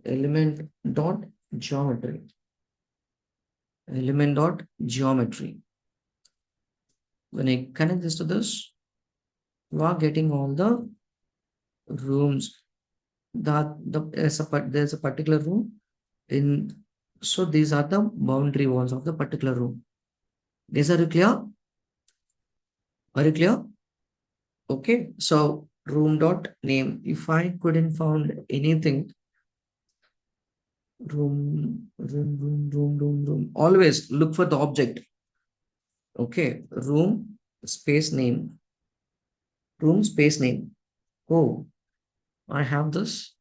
Element dot geometry. Element dot geometry. When I connect this to this, you are getting all the rooms. There's a particular room in, so these are the boundary walls of the particular room. These are clear? Are you clear? Okay, so room dot name. If I couldn't found anything, room. Always look for the object. Okay, room space name. Room space name. Oh, I have this.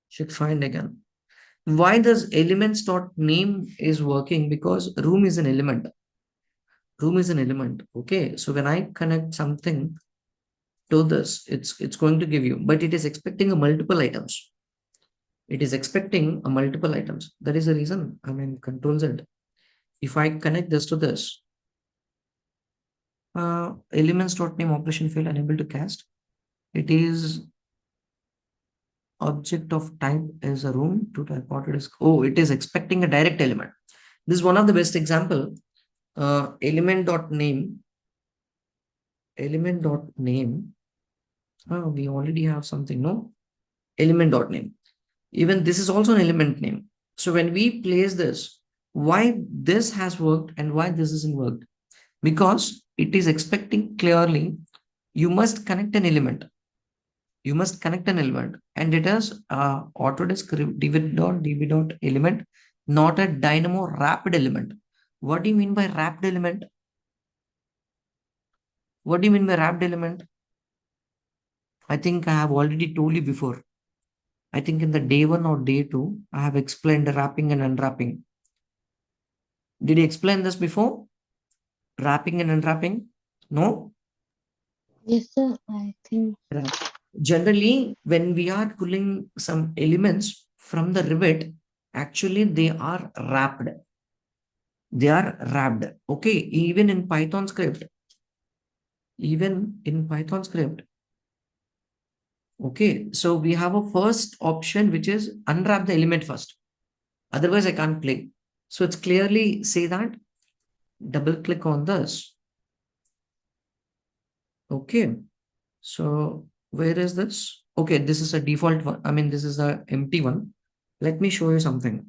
Should find again. Why does elements dot name is working? Because room is an element. Room is an element. Okay. So when I connect something to this, it's going to give you, but it is expecting a multiple items. It is expecting a multiple items. That is the reason. I mean, Control Z. If I connect this to this, elements dot name operation fail, unable to cast. It is object of type is a room to type what it is. Oh, it is expecting a direct element. This is one of the best example. Element dot name. Element dot name. Oh, we already have something. No, element dot name. Even this is also an element name. So when we place this, why this has worked and why this isn't worked? Because it is expecting clearly you must connect an element. You must connect an element, and it is Autodesk db dot element, not a dynamo wrapped element. What do you mean by wrapped element? What do you mean by wrapped element? I think I have already told you before. I think in the day one or day two, I have explained the wrapping and unwrapping. Did I explain this before? Wrapping and unwrapping? No? Yes, sir. I think. Right. Generally, when we are pulling some elements from the rivet, actually they are wrapped. They are wrapped. Okay, even in Python script, okay, so we have a first option which is unwrap the element first. Otherwise, I can't play. So it's clearly say that double click on this. Okay, so where is this? Okay, this is a default one. I mean, this is a empty one. Let me show you something.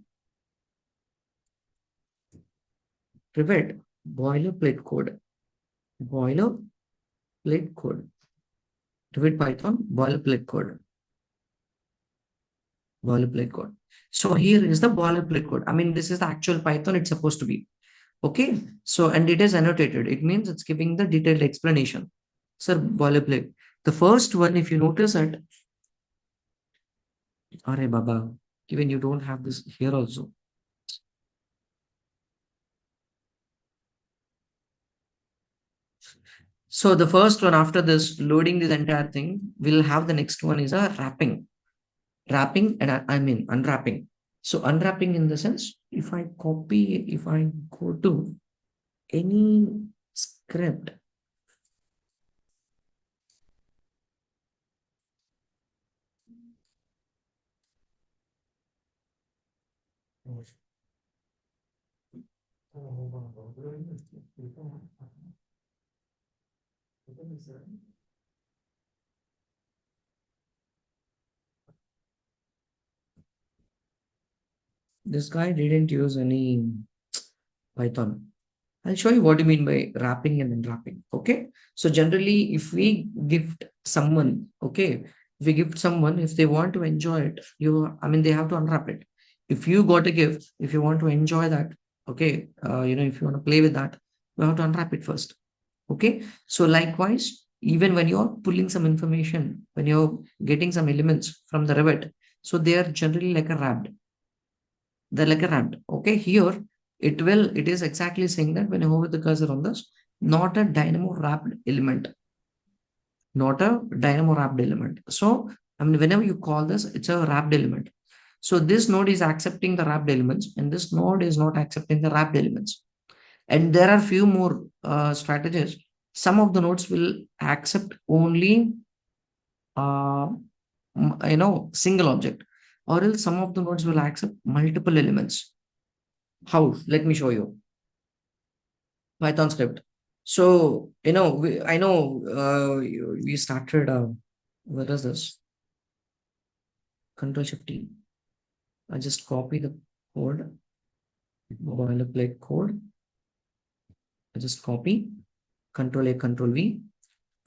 Rivet boilerplate code. Boilerplate code. Rivet Python boilerplate code. Boilerplate code. So here is the boilerplate code. I mean, this is the actual Python it's supposed to be. Okay. So, and it is annotated. It means it's giving the detailed explanation. Sir, boilerplate. The first one, if you notice it, Are Baba, even you don't have this here also. So the first one after this loading this entire thing, we'll have the next one is a wrapping. Wrapping and I mean unwrapping. So unwrapping in the sense, if I go to any script, this guy didn't use any Python. I'll show you what you mean by wrapping and unwrapping. Okay. So generally, if we gift someone, okay, if we gift someone, if they want to enjoy it, I mean, they have to unwrap it. If you got a gift, if you want to enjoy that, okay, if you want to play with that, you have to unwrap it first. Okay. So likewise, even when you're pulling some information, when you're getting some elements from the Revit, so they are generally like a wrapped. They're like a wrapped. Okay. Here, it is exactly saying that when you hover the cursor on this, not a dynamo wrapped element, not a dynamo wrapped element. So, I mean, whenever you call this, it's a wrapped element. So this node is accepting the wrapped elements and this node is not accepting the wrapped elements. And there are few more strategies. Some of the nodes will accept only, uh, single object, or else some of the nodes will accept multiple elements. How? Let me show you. Python script. So, I know we started, what is this? Control Shift T. I just copy the code, boilerplate code. I just copy, Control A, Control V.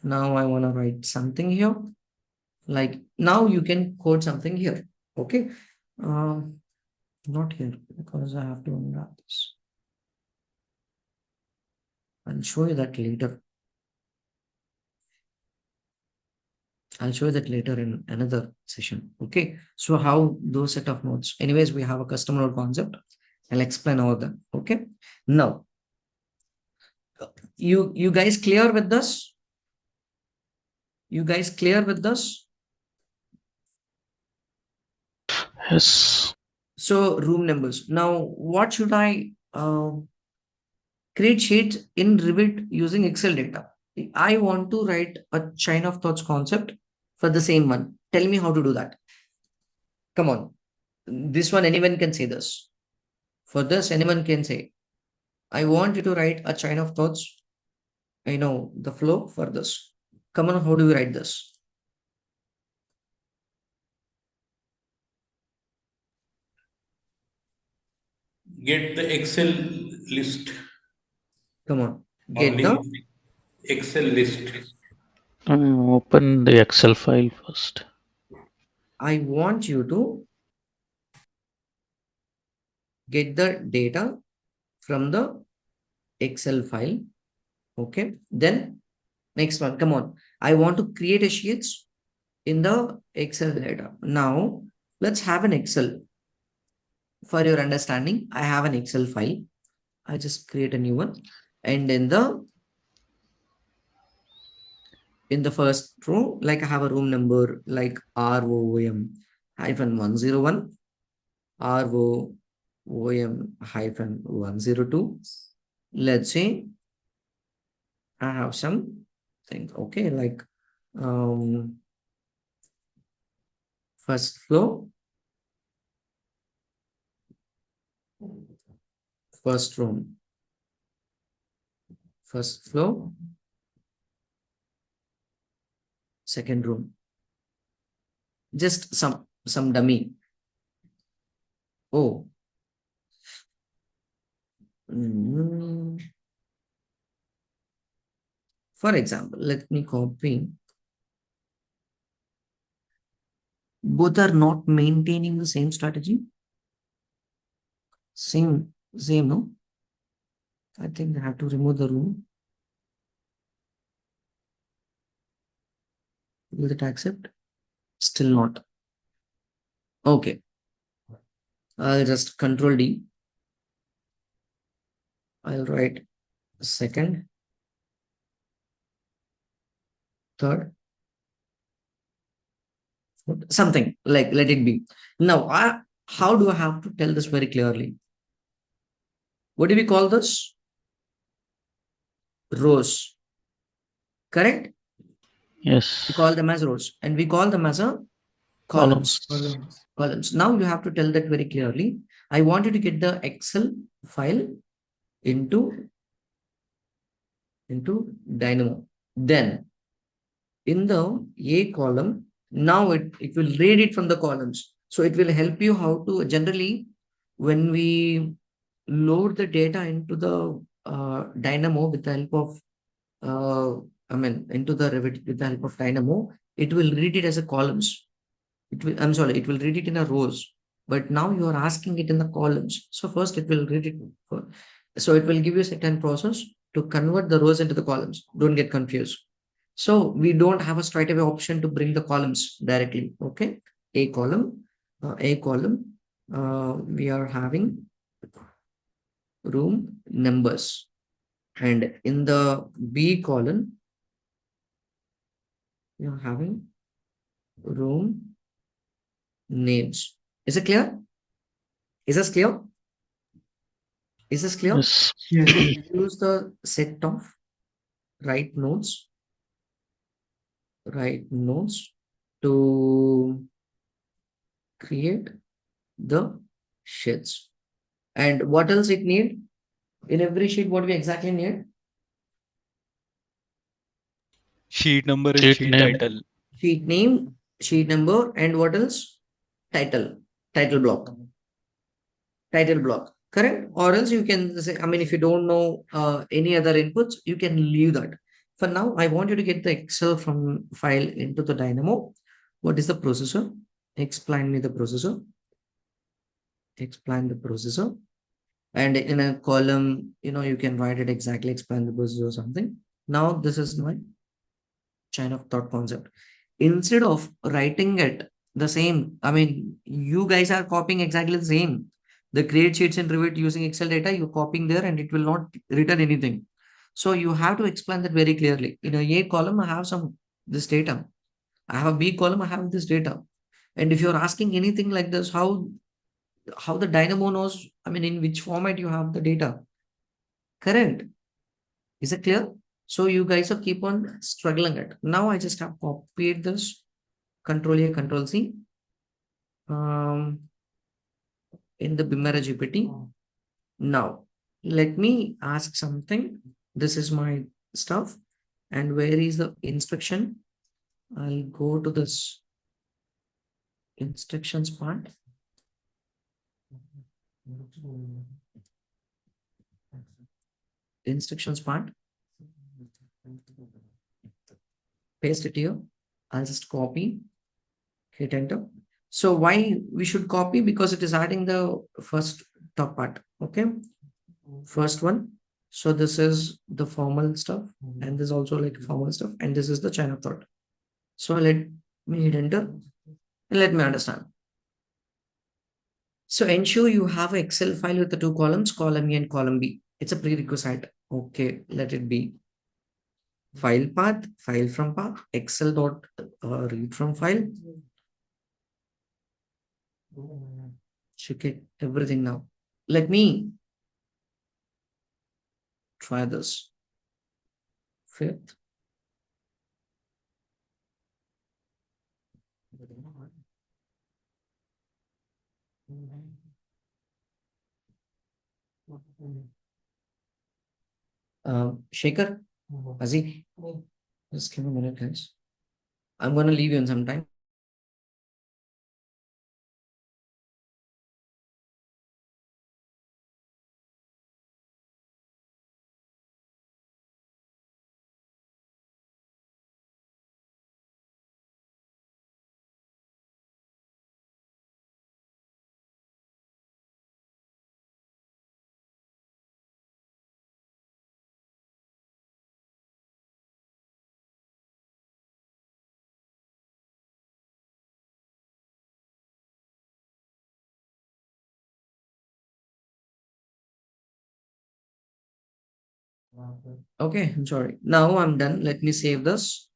Now I want to write something here. Like now you can code something here. Okay. Not here because I have to unwrap this. I'll show you that later. I'll show you that later in another session. Okay. So how those set of nodes. Anyways, we have a custom node concept. I'll explain all that. Okay. Now, you guys clear with this? You guys clear with this? Yes. So room numbers. Now, what should I create sheets in Revit using Excel data? I want to write a chain of thoughts concept for the same one. Tell me how to do that. Come on. This one, anyone can say this. For this, anyone can say, I want you to write a chain of thoughts. I know the flow for this. Come on, how do we write this? Get the Excel list. Come on. Get the Only Excel list. Open the Excel file first. I want you to get the data from the Excel file. Okay. Then next one. Come on. I want to create a sheets in the Excel data. Now let's have an Excel. For your understanding, I have an Excel file. I just create a new one. And in the first row, like I have a room number like ROM hyphen 101, ROM hyphen 102. Let's say I have some things. Okay, like first flow, first room, first floor, second room. Just some dummy. Oh. For example, let me copy. Both are not maintaining the same strategy. Same, no? I think I have to remove the room. Will it accept? Still not. Okay. I'll just Control D. I'll write second, third, fourth, something like let it be. Now, how do I have to tell this very clearly? What do we call this? Rows. Correct? Yes. We call them as rows and we call them as a columns. Columns. Now you have to tell that very clearly. I want you to get the Excel file into Dynamo. Then in the A column, now it will read it from the columns. So it will help you how to generally when we load the data into the Dynamo with the help of into the Revit with the help of Dynamo, it will read it as a columns. It will read it in a rows. But now you are asking it in the columns. So first it will read it. So it will give you a certain process to convert the rows into the columns. Don't get confused. So we don't have a straight away option to bring the columns directly. Okay. A column, we are having room numbers. And in the B column, you're having room names. Is it clear? Is this clear? Is this clear? Yes. Use the set of right nodes to create the sheets. And what else it need? In every sheet, what we exactly need? Sheet number and Sheet sheet name. title. Sheet name, sheet number, and what else? Title block. Title block, correct? Or else you can say, if you don't know any other inputs, you can leave that. For now, I want you to get the Excel from file into the Dynamo. What is the processor? Explain me the processor. Explain the processor. And in a column, you can write it exactly, explain the processor or something. Now, this is my chain of thought concept. instead of writing it the same, I mean, you guys are copying exactly the same. The create sheets in Revit using Excel data, you're copying there and it will not return anything. So you have to explain that very clearly. In a A column, I have some this data. I have a B column, I have this data. And if you're asking anything like this, how the Dynamo knows, I mean, in which format you have the data. Correct. Is it clear? So you guys are keep on struggling it. Now I just have copied this, Control A, Control C, in the BIM Era GPT. Now let me ask something. This is my stuff. And where is the instruction? I'll go to this instructions part. Instructions part. Paste it here. I'll just copy, hit enter. So why we should copy? Because it is adding the first top part. Okay. First one. So this is the formal stuff, and this also like formal stuff, and this is the chain of thought. So let me hit enter and let me understand. So ensure you have an Excel file with the two columns, column A and column B. It's a prerequisite. Okay, let it be. File path, file from path, Excel dot read from file. Check it, everything now. Let me try this. Fifth. Shaker, Azi, just give me a minute, guys. I'm going to leave you in some time. Okay, I'm sorry. Now I'm done. Let me save this.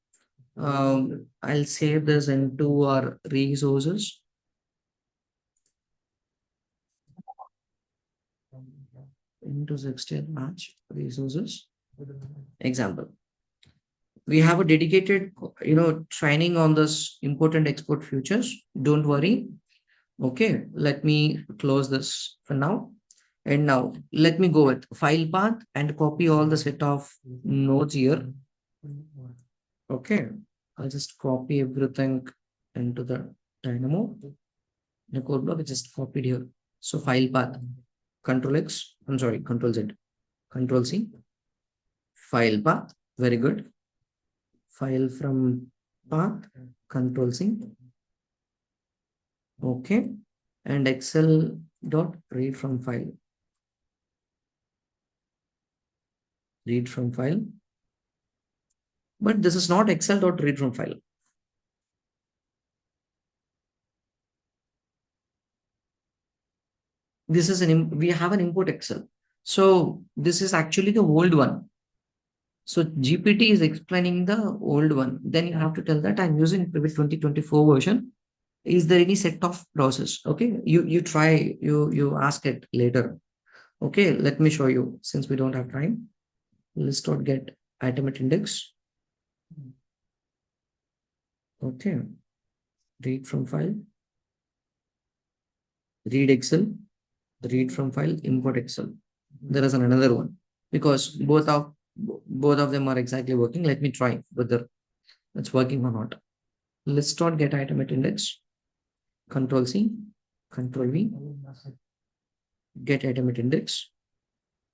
I'll save this into our resources. Into 16 match resources. Example. We have a dedicated, training on this import and export futures. Don't worry. Okay, let me close this for now. And now let me go with file path and copy all the set of nodes here. Okay, I'll just copy everything into the Dynamo. The code block is just copied here. So file path, Control X, I'm sorry, Control Z, Control C, file path, very good. File from path, Control C. Okay, and Excel dot read from file. Read from file. But this is not Excel dot read from file. This is we have an import Excel. So this is actually the old one. So GPT is explaining the old one. Then you have to tell that I'm using Revit 2024 version. Is there any set of process? Okay, you try, you ask it later. Okay, let me show you since we don't have time. List dot get item at index. Okay, read from file. Read Excel. Read from file, import Excel. There is another one because both of them are exactly working. Let me try whether it's working or not. List dot get item at index. Control C, Control V, get item at index.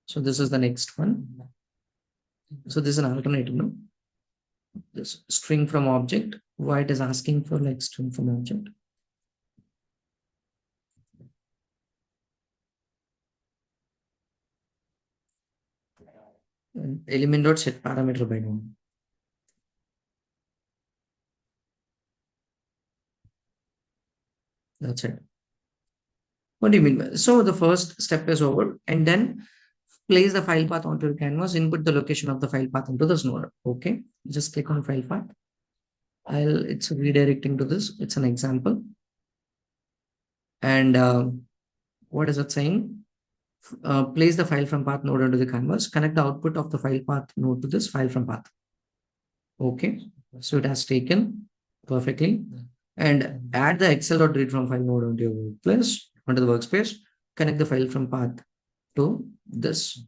So this is the next one. So this is an alternative, no? This string from object. Why it is asking for like string from object? And element dot set parameter by name. That's it. What do you mean by this? So the first step is over, and then place the file path onto the canvas, input the location of the file path into this node. Okay, just click on file path. It's redirecting to this. It's an example. And what is it saying? Place the file from path node into the canvas, connect the output of the file path node to this file from path. Okay, so it has taken perfectly. And add the excel.read from file node onto your workplace, onto the workspace, connect the file from path to this.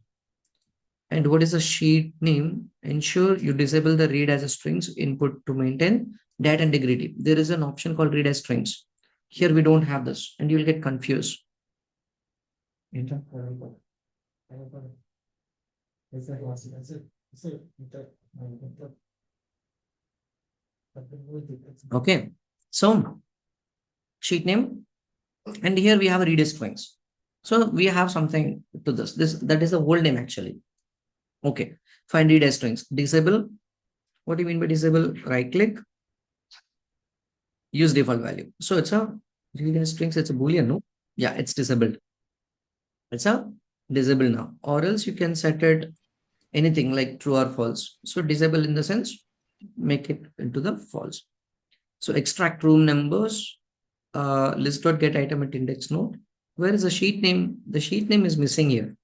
And what is the sheet name? Ensure you disable the read as a strings input to maintain data integrity. There is an option called read as strings. Here we don't have this, and you'll get confused. Okay, so sheet name, and here we have a read as strings. So we have something to this. That is the old name actually. Okay, find read as strings. Disable. What do you mean by disable? Right click. Use default value. So it's a read as strings. It's a boolean, no? Yeah, it's disabled. It's a disable now. Or else you can set it anything like true or false. So disable in the sense, make it into the false. So extract room numbers. List.get item at index node. Where is the sheet name? The sheet name is missing here.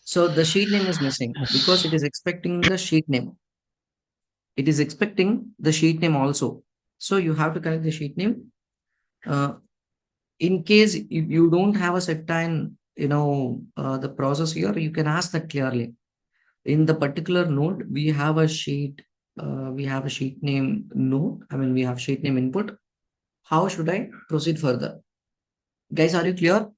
So the sheet name is missing because it is expecting the sheet name. It is expecting the sheet name also. So you have to connect the sheet name. In case if you don't have a certain, the process here, you can ask that clearly. In the particular node, we have a sheet name node. I mean, we have sheet name input. How should I proceed further? Guys, are you clear?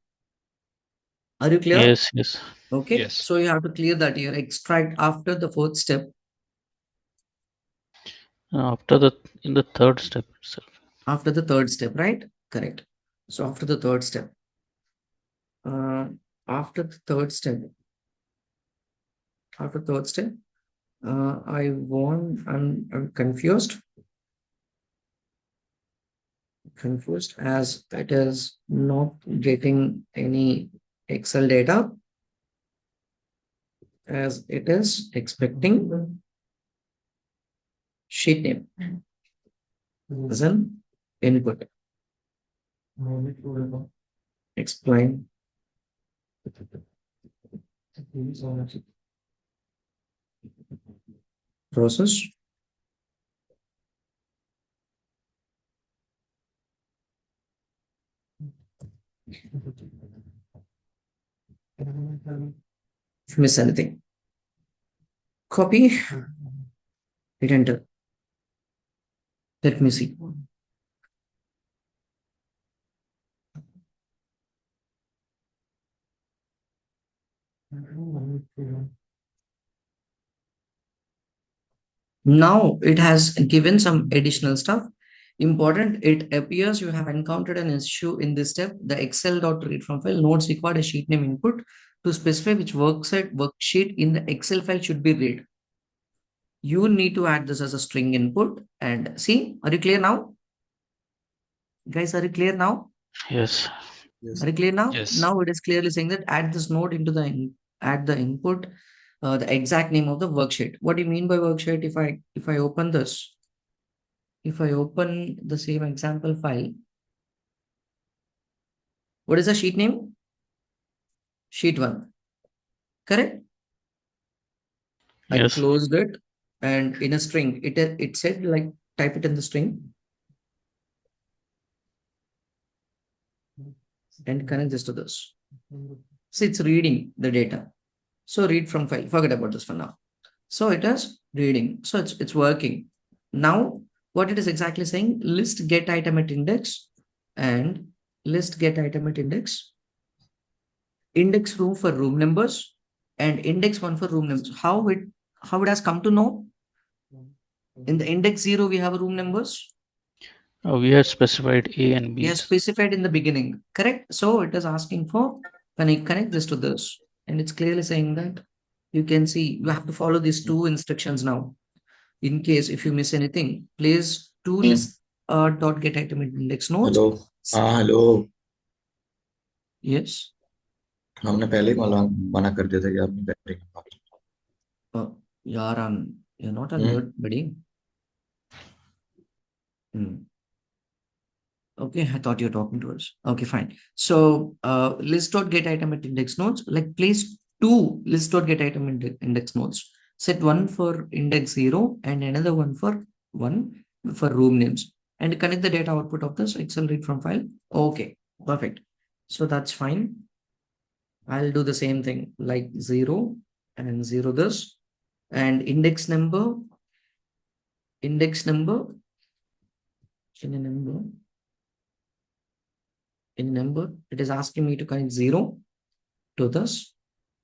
Are you clear? Yes, yes. Okay. Yes. So you have to clear that here. Extract after the fourth step. In the third step itself. After the third step, right? Correct. So after the third step. After third step, I'm confused. Confused as it is not getting any Excel data, as it is expecting sheet name as an input. Explain. Process. Miss anything. Copy. Hit enter. Let me see. Now it has given some additional stuff. Important, it appears you have encountered an issue in this step. The excel.read from file nodes required a sheet name input to specify which worksheet in the Excel file should be read. You need to add this as a string input and see, are you clear now? Guys, are you clear now? Yes. Are you clear now? Yes. Now it is clearly saying that add this node into add the input, the exact name of the worksheet. What do you mean by worksheet? If I open this, if I open the same example file, what is the sheet name? Sheet 1. Correct? I Yes. closed it, and in a string, it said like type it in the string and connect this to this. So it's reading the data. So read from file. Forget about this for now. So it is reading. So it's working. Now what it is exactly saying, list get item at index and list get item at index, index room for room numbers and index 1 for room numbers. How it has come to know? In the index 0 we have room numbers. We had specified A and B. We have specified in the beginning, correct? So it is asking for, when I connect this to this, and it's clearly saying that you can see you have to follow these two instructions now. In case if you miss anything, place to list dot get item at index nodes. Hello. हाँ hello. Yes. हमने पहले ही मना मना कर दिया था कि आपने बैटरी की बात। Yaar, you're not on hmm mute, buddy. Hmm. Okay, I thought you were talking to us. Okay, fine. So, list.get item at index nodes, like place two list.get item index nodes. Set one for index 0 and another one for room names, and connect the data output of this Excel read from file. Okay, perfect. So that's fine. I'll do the same thing like 0 and 0 this, and index number in a number it is asking me to connect 0 to this.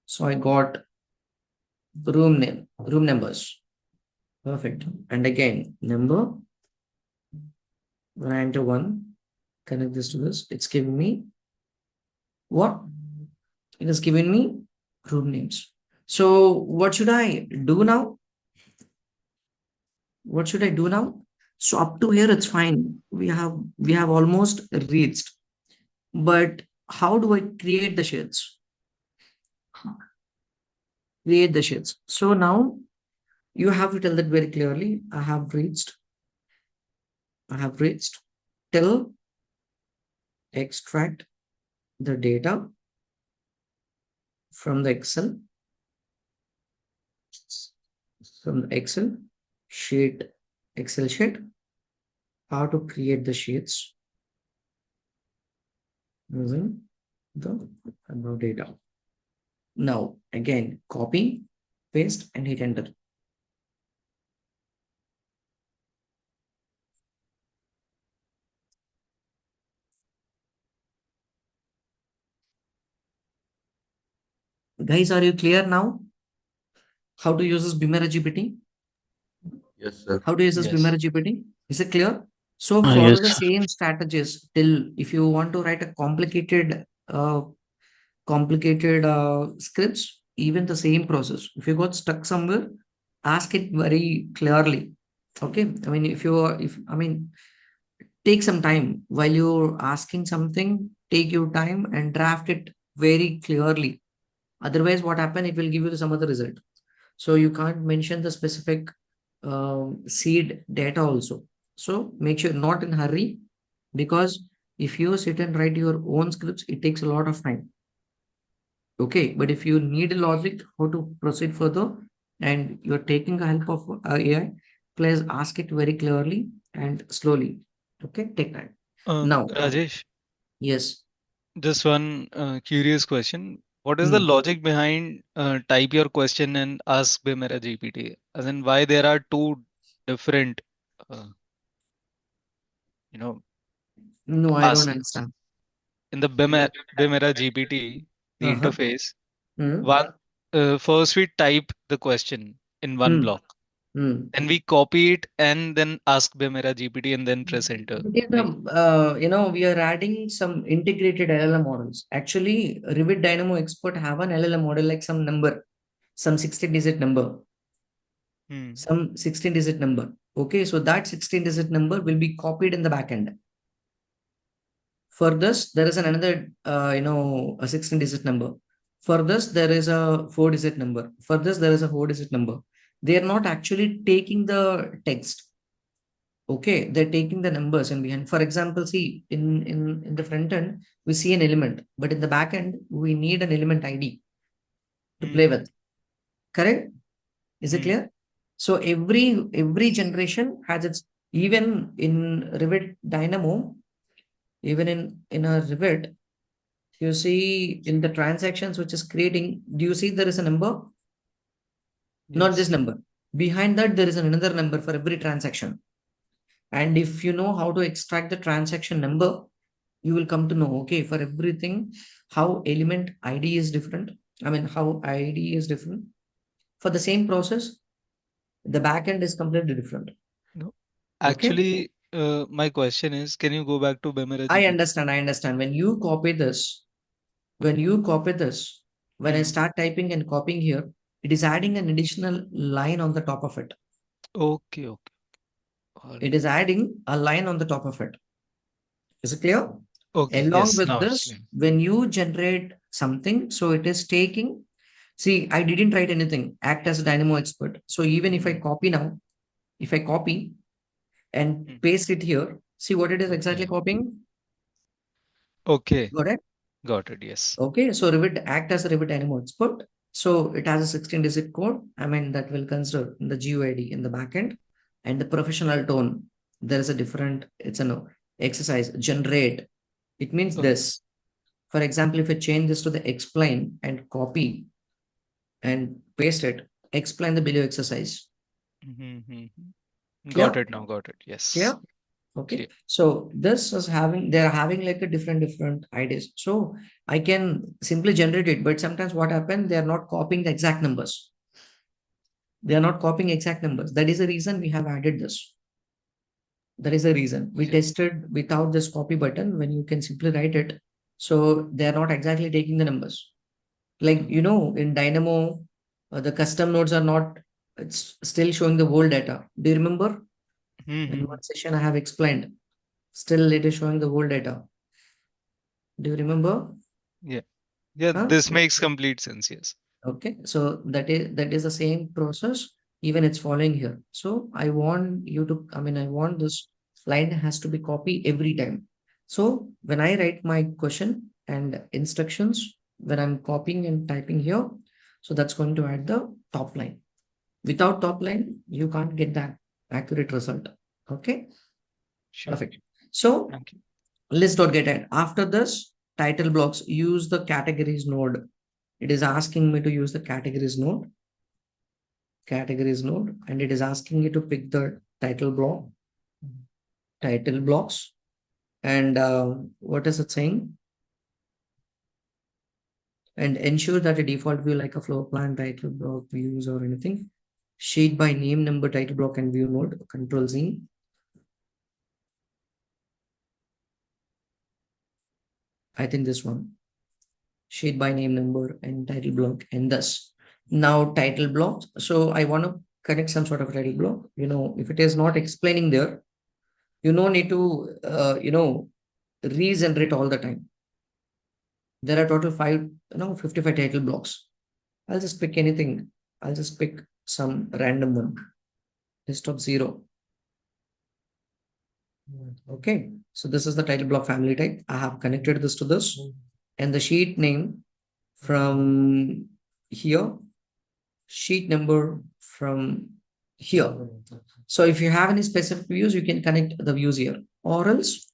So I got room numbers. Perfect. And again, number, when I enter 1, connect this to this, it's giving me what? It is giving me room names. So what should I do now? What should I do now? So up to here, it's fine. We have almost reached. But how do I create the sheets? Create the sheets. So now you have to tell that very clearly. I have reached till extract the data from the Excel sheet, Excel sheet, how to create the sheets using the above data. Now, again, copy, paste, and hit enter. Guys, are you clear now? How to use this BIM Era GPT? Yes sir. How to use this BIM Era Yes. GPT? Is it clear? So Yes, follow the sir. same strategies till if you want to write a complicated scripts, even the same process. If you got stuck somewhere, ask it very clearly. Okay. I mean, take some time while you're asking something, take your time and draft it very clearly. Otherwise, what happen? It will give you some other result. So you can't mention the specific seed data also. So make sure not in hurry, because if you sit and write your own scripts, it takes a lot of time. Okay, but if you need a logic how to proceed further and you're taking the help of AI, please ask it very clearly and slowly. Okay, take time. Now, Rajesh, yes. just one curious question. What is the Hmm. logic behind type your question and ask BIM Era GPT? As in, why there are two different, uh, you know, No, I don't askings understand. in the BIM Era GPT, the Uh-huh. interface? Hmm. One, first we type the question in one Hmm. block, Hmm. then we copy it and then ask BIM Era GPT and then press enter, But in right? we are adding some integrated LLM models. Actually, Revit Dynamo Expert have an LLM model like some number, some 16-digit number, Hmm. some 16-digit number. Okay, so that 16-digit number will be copied in the backend. For this, there is another, a 16-digit number. For this, there is a 4-digit number. For this, there is a 4-digit number. They are not actually taking the text. Okay, they're taking the numbers and behind. For example, see in the front end, we see an element, but in the back end, we need an element ID to play Hmm. with. Correct? Is it Hmm. clear? So every generation has its, even in Revit Dynamo, even in a Revit, you see in the transactions which is creating, do you see there is a number? Not this Yes. number. Behind that, there is another number for every transaction. And if you know how to extract the transaction number, you will come to know, okay, for everything, how element ID is different. I mean, how ID is different. For the same process, the backend is completely different. No. Okay. Actually, my question is, can you go back to BIM Era I GPT? understand. I understand. When you copy this, when I Hmm. start typing and copying here, it is adding an additional line on the top of it. Okay, okay. All It right. is adding a line on the top of it. Is it clear? Okay. Along Yes. with Now it's this, clear. when you generate something, so it is taking, see, I didn't write anything, act as a dynamo expert. So even if I copy now, if I copy and Mm. paste it here, see what it is exactly copying? Okay. Got it? Got it. Yes. Okay, so Revit act as a Revit dynamo expert. So it has a 16-digit code. I mean, that will consider the GUID in the backend and the professional tone. There is a different, it's an exercise, generate. It means Okay. this. For example, if I change this to the explain and copy and paste it, explain the below exercise. Got Clear? it now. Got it. Yes. Clear? Okay. Clear. So this is having, they're having like a different ideas. So I can simply generate it, but sometimes what happens, they are not copying the exact numbers. They are not copying exact numbers. That is the reason we have added this. That is the reason we Yeah. tested without this copy button when you can simply write it. So they are not exactly taking the numbers. Like, you know, in Dynamo, the custom nodes are not, it's still showing the whole data. Do you remember? In one session, I have explained. Still, it is showing the whole data. Do you remember? Yeah. Yeah. Huh? This makes complete sense. Yes. Okay, so that is the same process. Even it's following here. So I want you to, I mean, I want this line has to be copied every time. So when I write my question and instructions, when I'm copying and typing here, so that's going to add the top line. Without top line, you can't get that accurate result. Okay, Sure. perfect. So Thank you. let's not get it. After this, title blocks, use the categories node. It is asking me to use the categories node, and it is asking you to pick the title block, title blocks. And what is it saying? And ensure that a default view like a floor plan, title block, views or anything. Sheet by name, number, title block and view node, Control Z. I think this one. Sheet by name, number and title block and thus. Now title blocks. So I want to connect some sort of title block. You know, if it is not explaining there, you no need to, regenerate all the time. There are total 55 title blocks. I'll just pick anything. I'll just pick some random one. List of 0. Okay. So this is the title block family type. I have connected this to this. And the sheet name from here. Sheet number from here. So if you have any specific views, you can connect the views here. Or else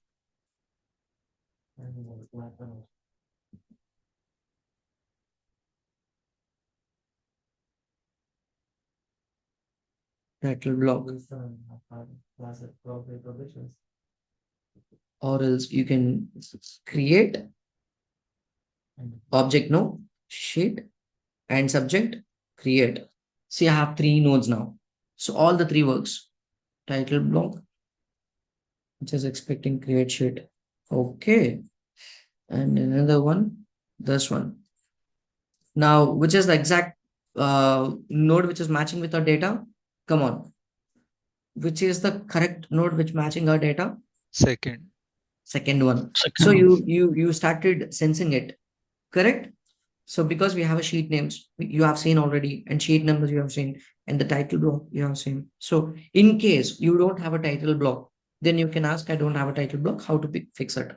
title block. Or else you can create object no sheet and subject create. See, I have 3 nodes now. So all the 3 works. Title block, which is expecting create sheet. Okay. And another one, this one. Now, which is the exact node which is matching with our data? Come on. Which is the correct node which matching our data? Second. Second one. So Second one. you started sensing it, correct? So because we have a sheet names, you have seen already, and sheet numbers you have seen, and the title block you have seen. So in case you don't have a title block, then you can ask, I don't have a title block, how to fix it?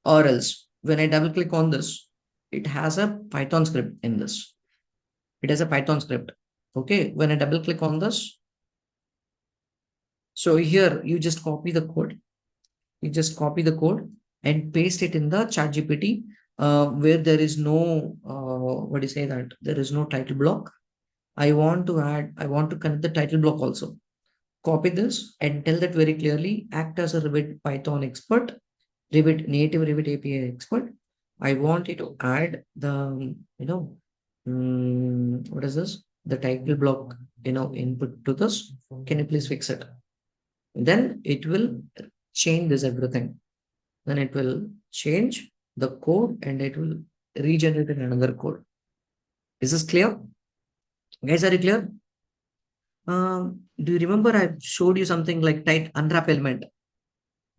Or else when I double click on this, it has a Python script in this. It has a Python script. Okay, when I double click on this, so here you just copy the code. You just copy the code and paste it in the chat GPT where there is no, what do you say that? There is no title block. I want to connect the title block also. Copy this and tell that very clearly, act as a Revit Python expert, native Revit API expert. I want you to add the, what is this? The title block, input to this. Can you please fix it? Then it will change this everything. Then it will change the code and it will regenerate another code. Is this clear? Guys, are you clear? Do you remember I showed you something like tight unwrap element?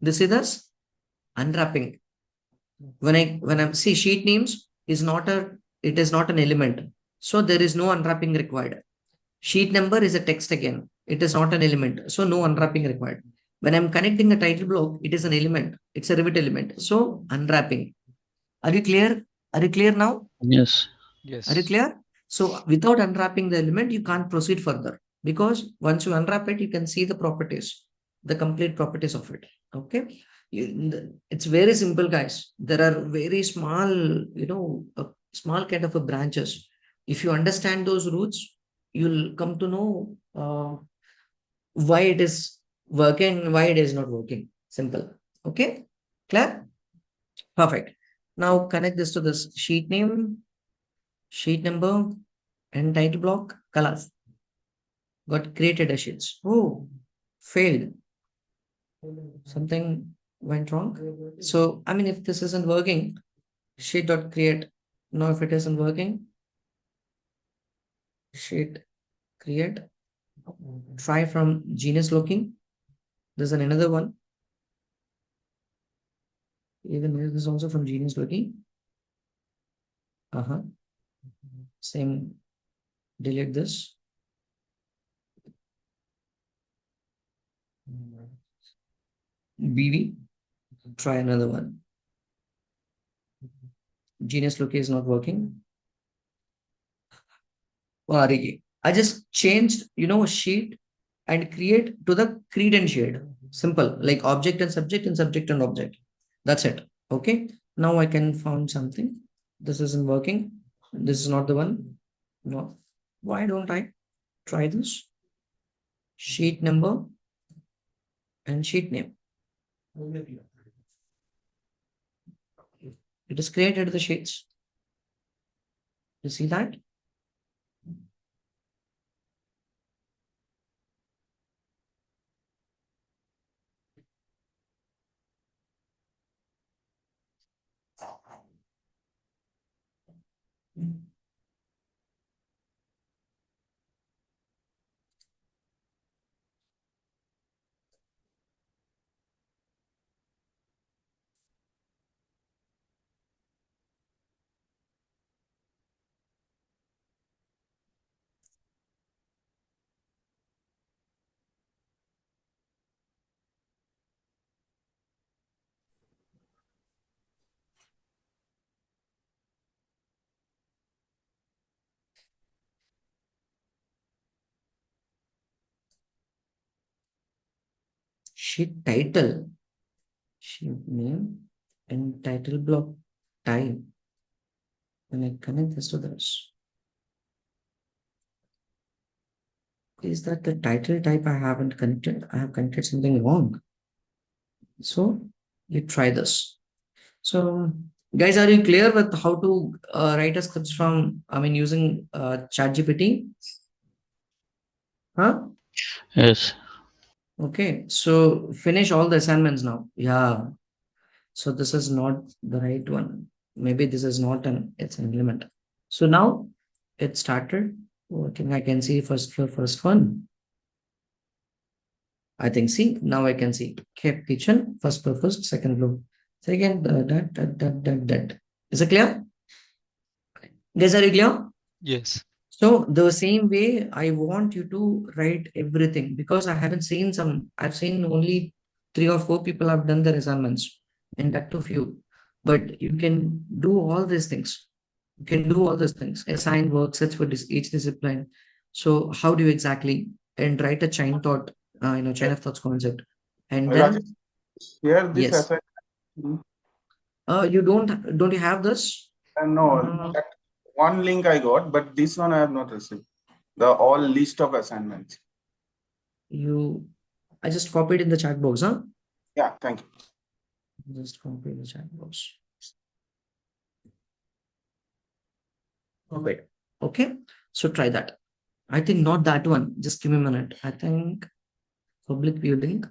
This is this unwrapping. when I'm see sheet names is not it is not an element. So there is no unwrapping required. Sheet number is a text again. It is not an element. So no unwrapping required. When I'm connecting the title block, it is an element. It's a Revit element. So unwrapping. Are you clear? Are you clear now? Yes. Are you Yes. clear? So without unwrapping the element, you can't proceed further because once you unwrap it, you can see the properties, the complete properties of it. Okay. It's very simple, guys. There are very small, small kind of a branches. If you understand those roots, you'll come to know why it is working, why it is not working. Simple. Okay. Clear? Perfect. Now connect this to this sheet name, sheet number, and title block colors. Got created a sheets. Oh, failed. Something went wrong. So, I mean, if this isn't working, sheet dot create. Now, if it isn't working, sheet create. Try from genius looking. There's another one. Even this is also from genius looking. Uh-huh. Same. Delete this. BV. Try another one. Genius looking is not working. REA. I just changed, sheet and create to the credentialed. Simple, like object and subject and object. That's it. Okay. Now I can found something. This isn't working. This is not the one. No. Why don't I try this? Sheet number and sheet name. It is created the sheets. You see that? Sheet title, sheet name, and title block type. When I connect this to this, is that the title type I haven't connected? I have connected something wrong. So you try this. So guys, are you clear with how to write a scripts from, I mean, using ChatGPT? Huh? Yes. Okay. So finish all the assignments now. Yeah. So this is not the right one. Maybe this is not it's an element. So now it started working. I can see first one. I think see now I can see kept kitchen first purpose second floor second that. Is it clear? Guys, are you clear? Yes. So the same way I want you to write everything because I haven't seen some. I've seen only 3 or 4 people have done their assignments, and that too few. But you can do all these things. You can do all these things. Assign work sets for each discipline. So how do you exactly and write a chain thought, chain of thoughts concept, and Rajesh, then here this yes, assignment, you don't you have this? no, that one link I got, but this one I have not received. The all list of assignments. You, I just copied in the chat box, huh? Yeah, thank you. Just copy the chat box. Perfect. Okay, so try that. I think not that one. Just give me a minute. I think public view link.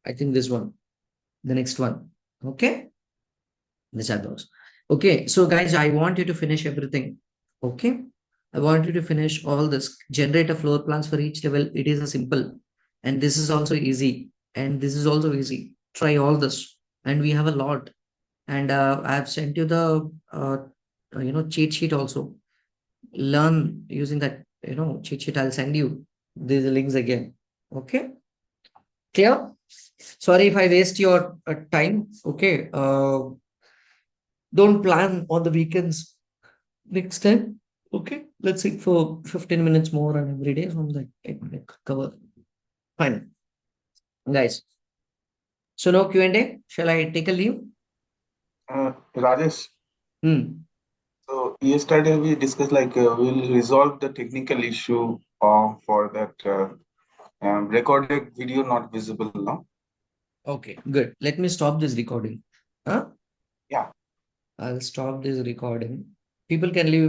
I think this one, the next one. Okay, the chat box. Okay, so guys, I want you to finish everything. Okay, I want you to finish all this. Generate a floor plans for each level. It is a simple, and this is also easy, and this is also easy. Try all this, and we have a lot. And I have sent you the cheat sheet also. Learn using that cheat sheet. I'll send you these links again. Okay, clear? Sorry if I waste your time. Okay, don't plan on the weekends next time. Okay, let's sit for 15 minutes more and every day from that 8 minute cover. Fine, guys. So no Q&A. Shall I take a leave? Rajesh, Hmm. so yesterday we discussed like we'll resolve the technical issue for that recorded video not visible now. Okay, good. Let me stop this recording. Huh? Yeah. I'll stop this recording. People can leave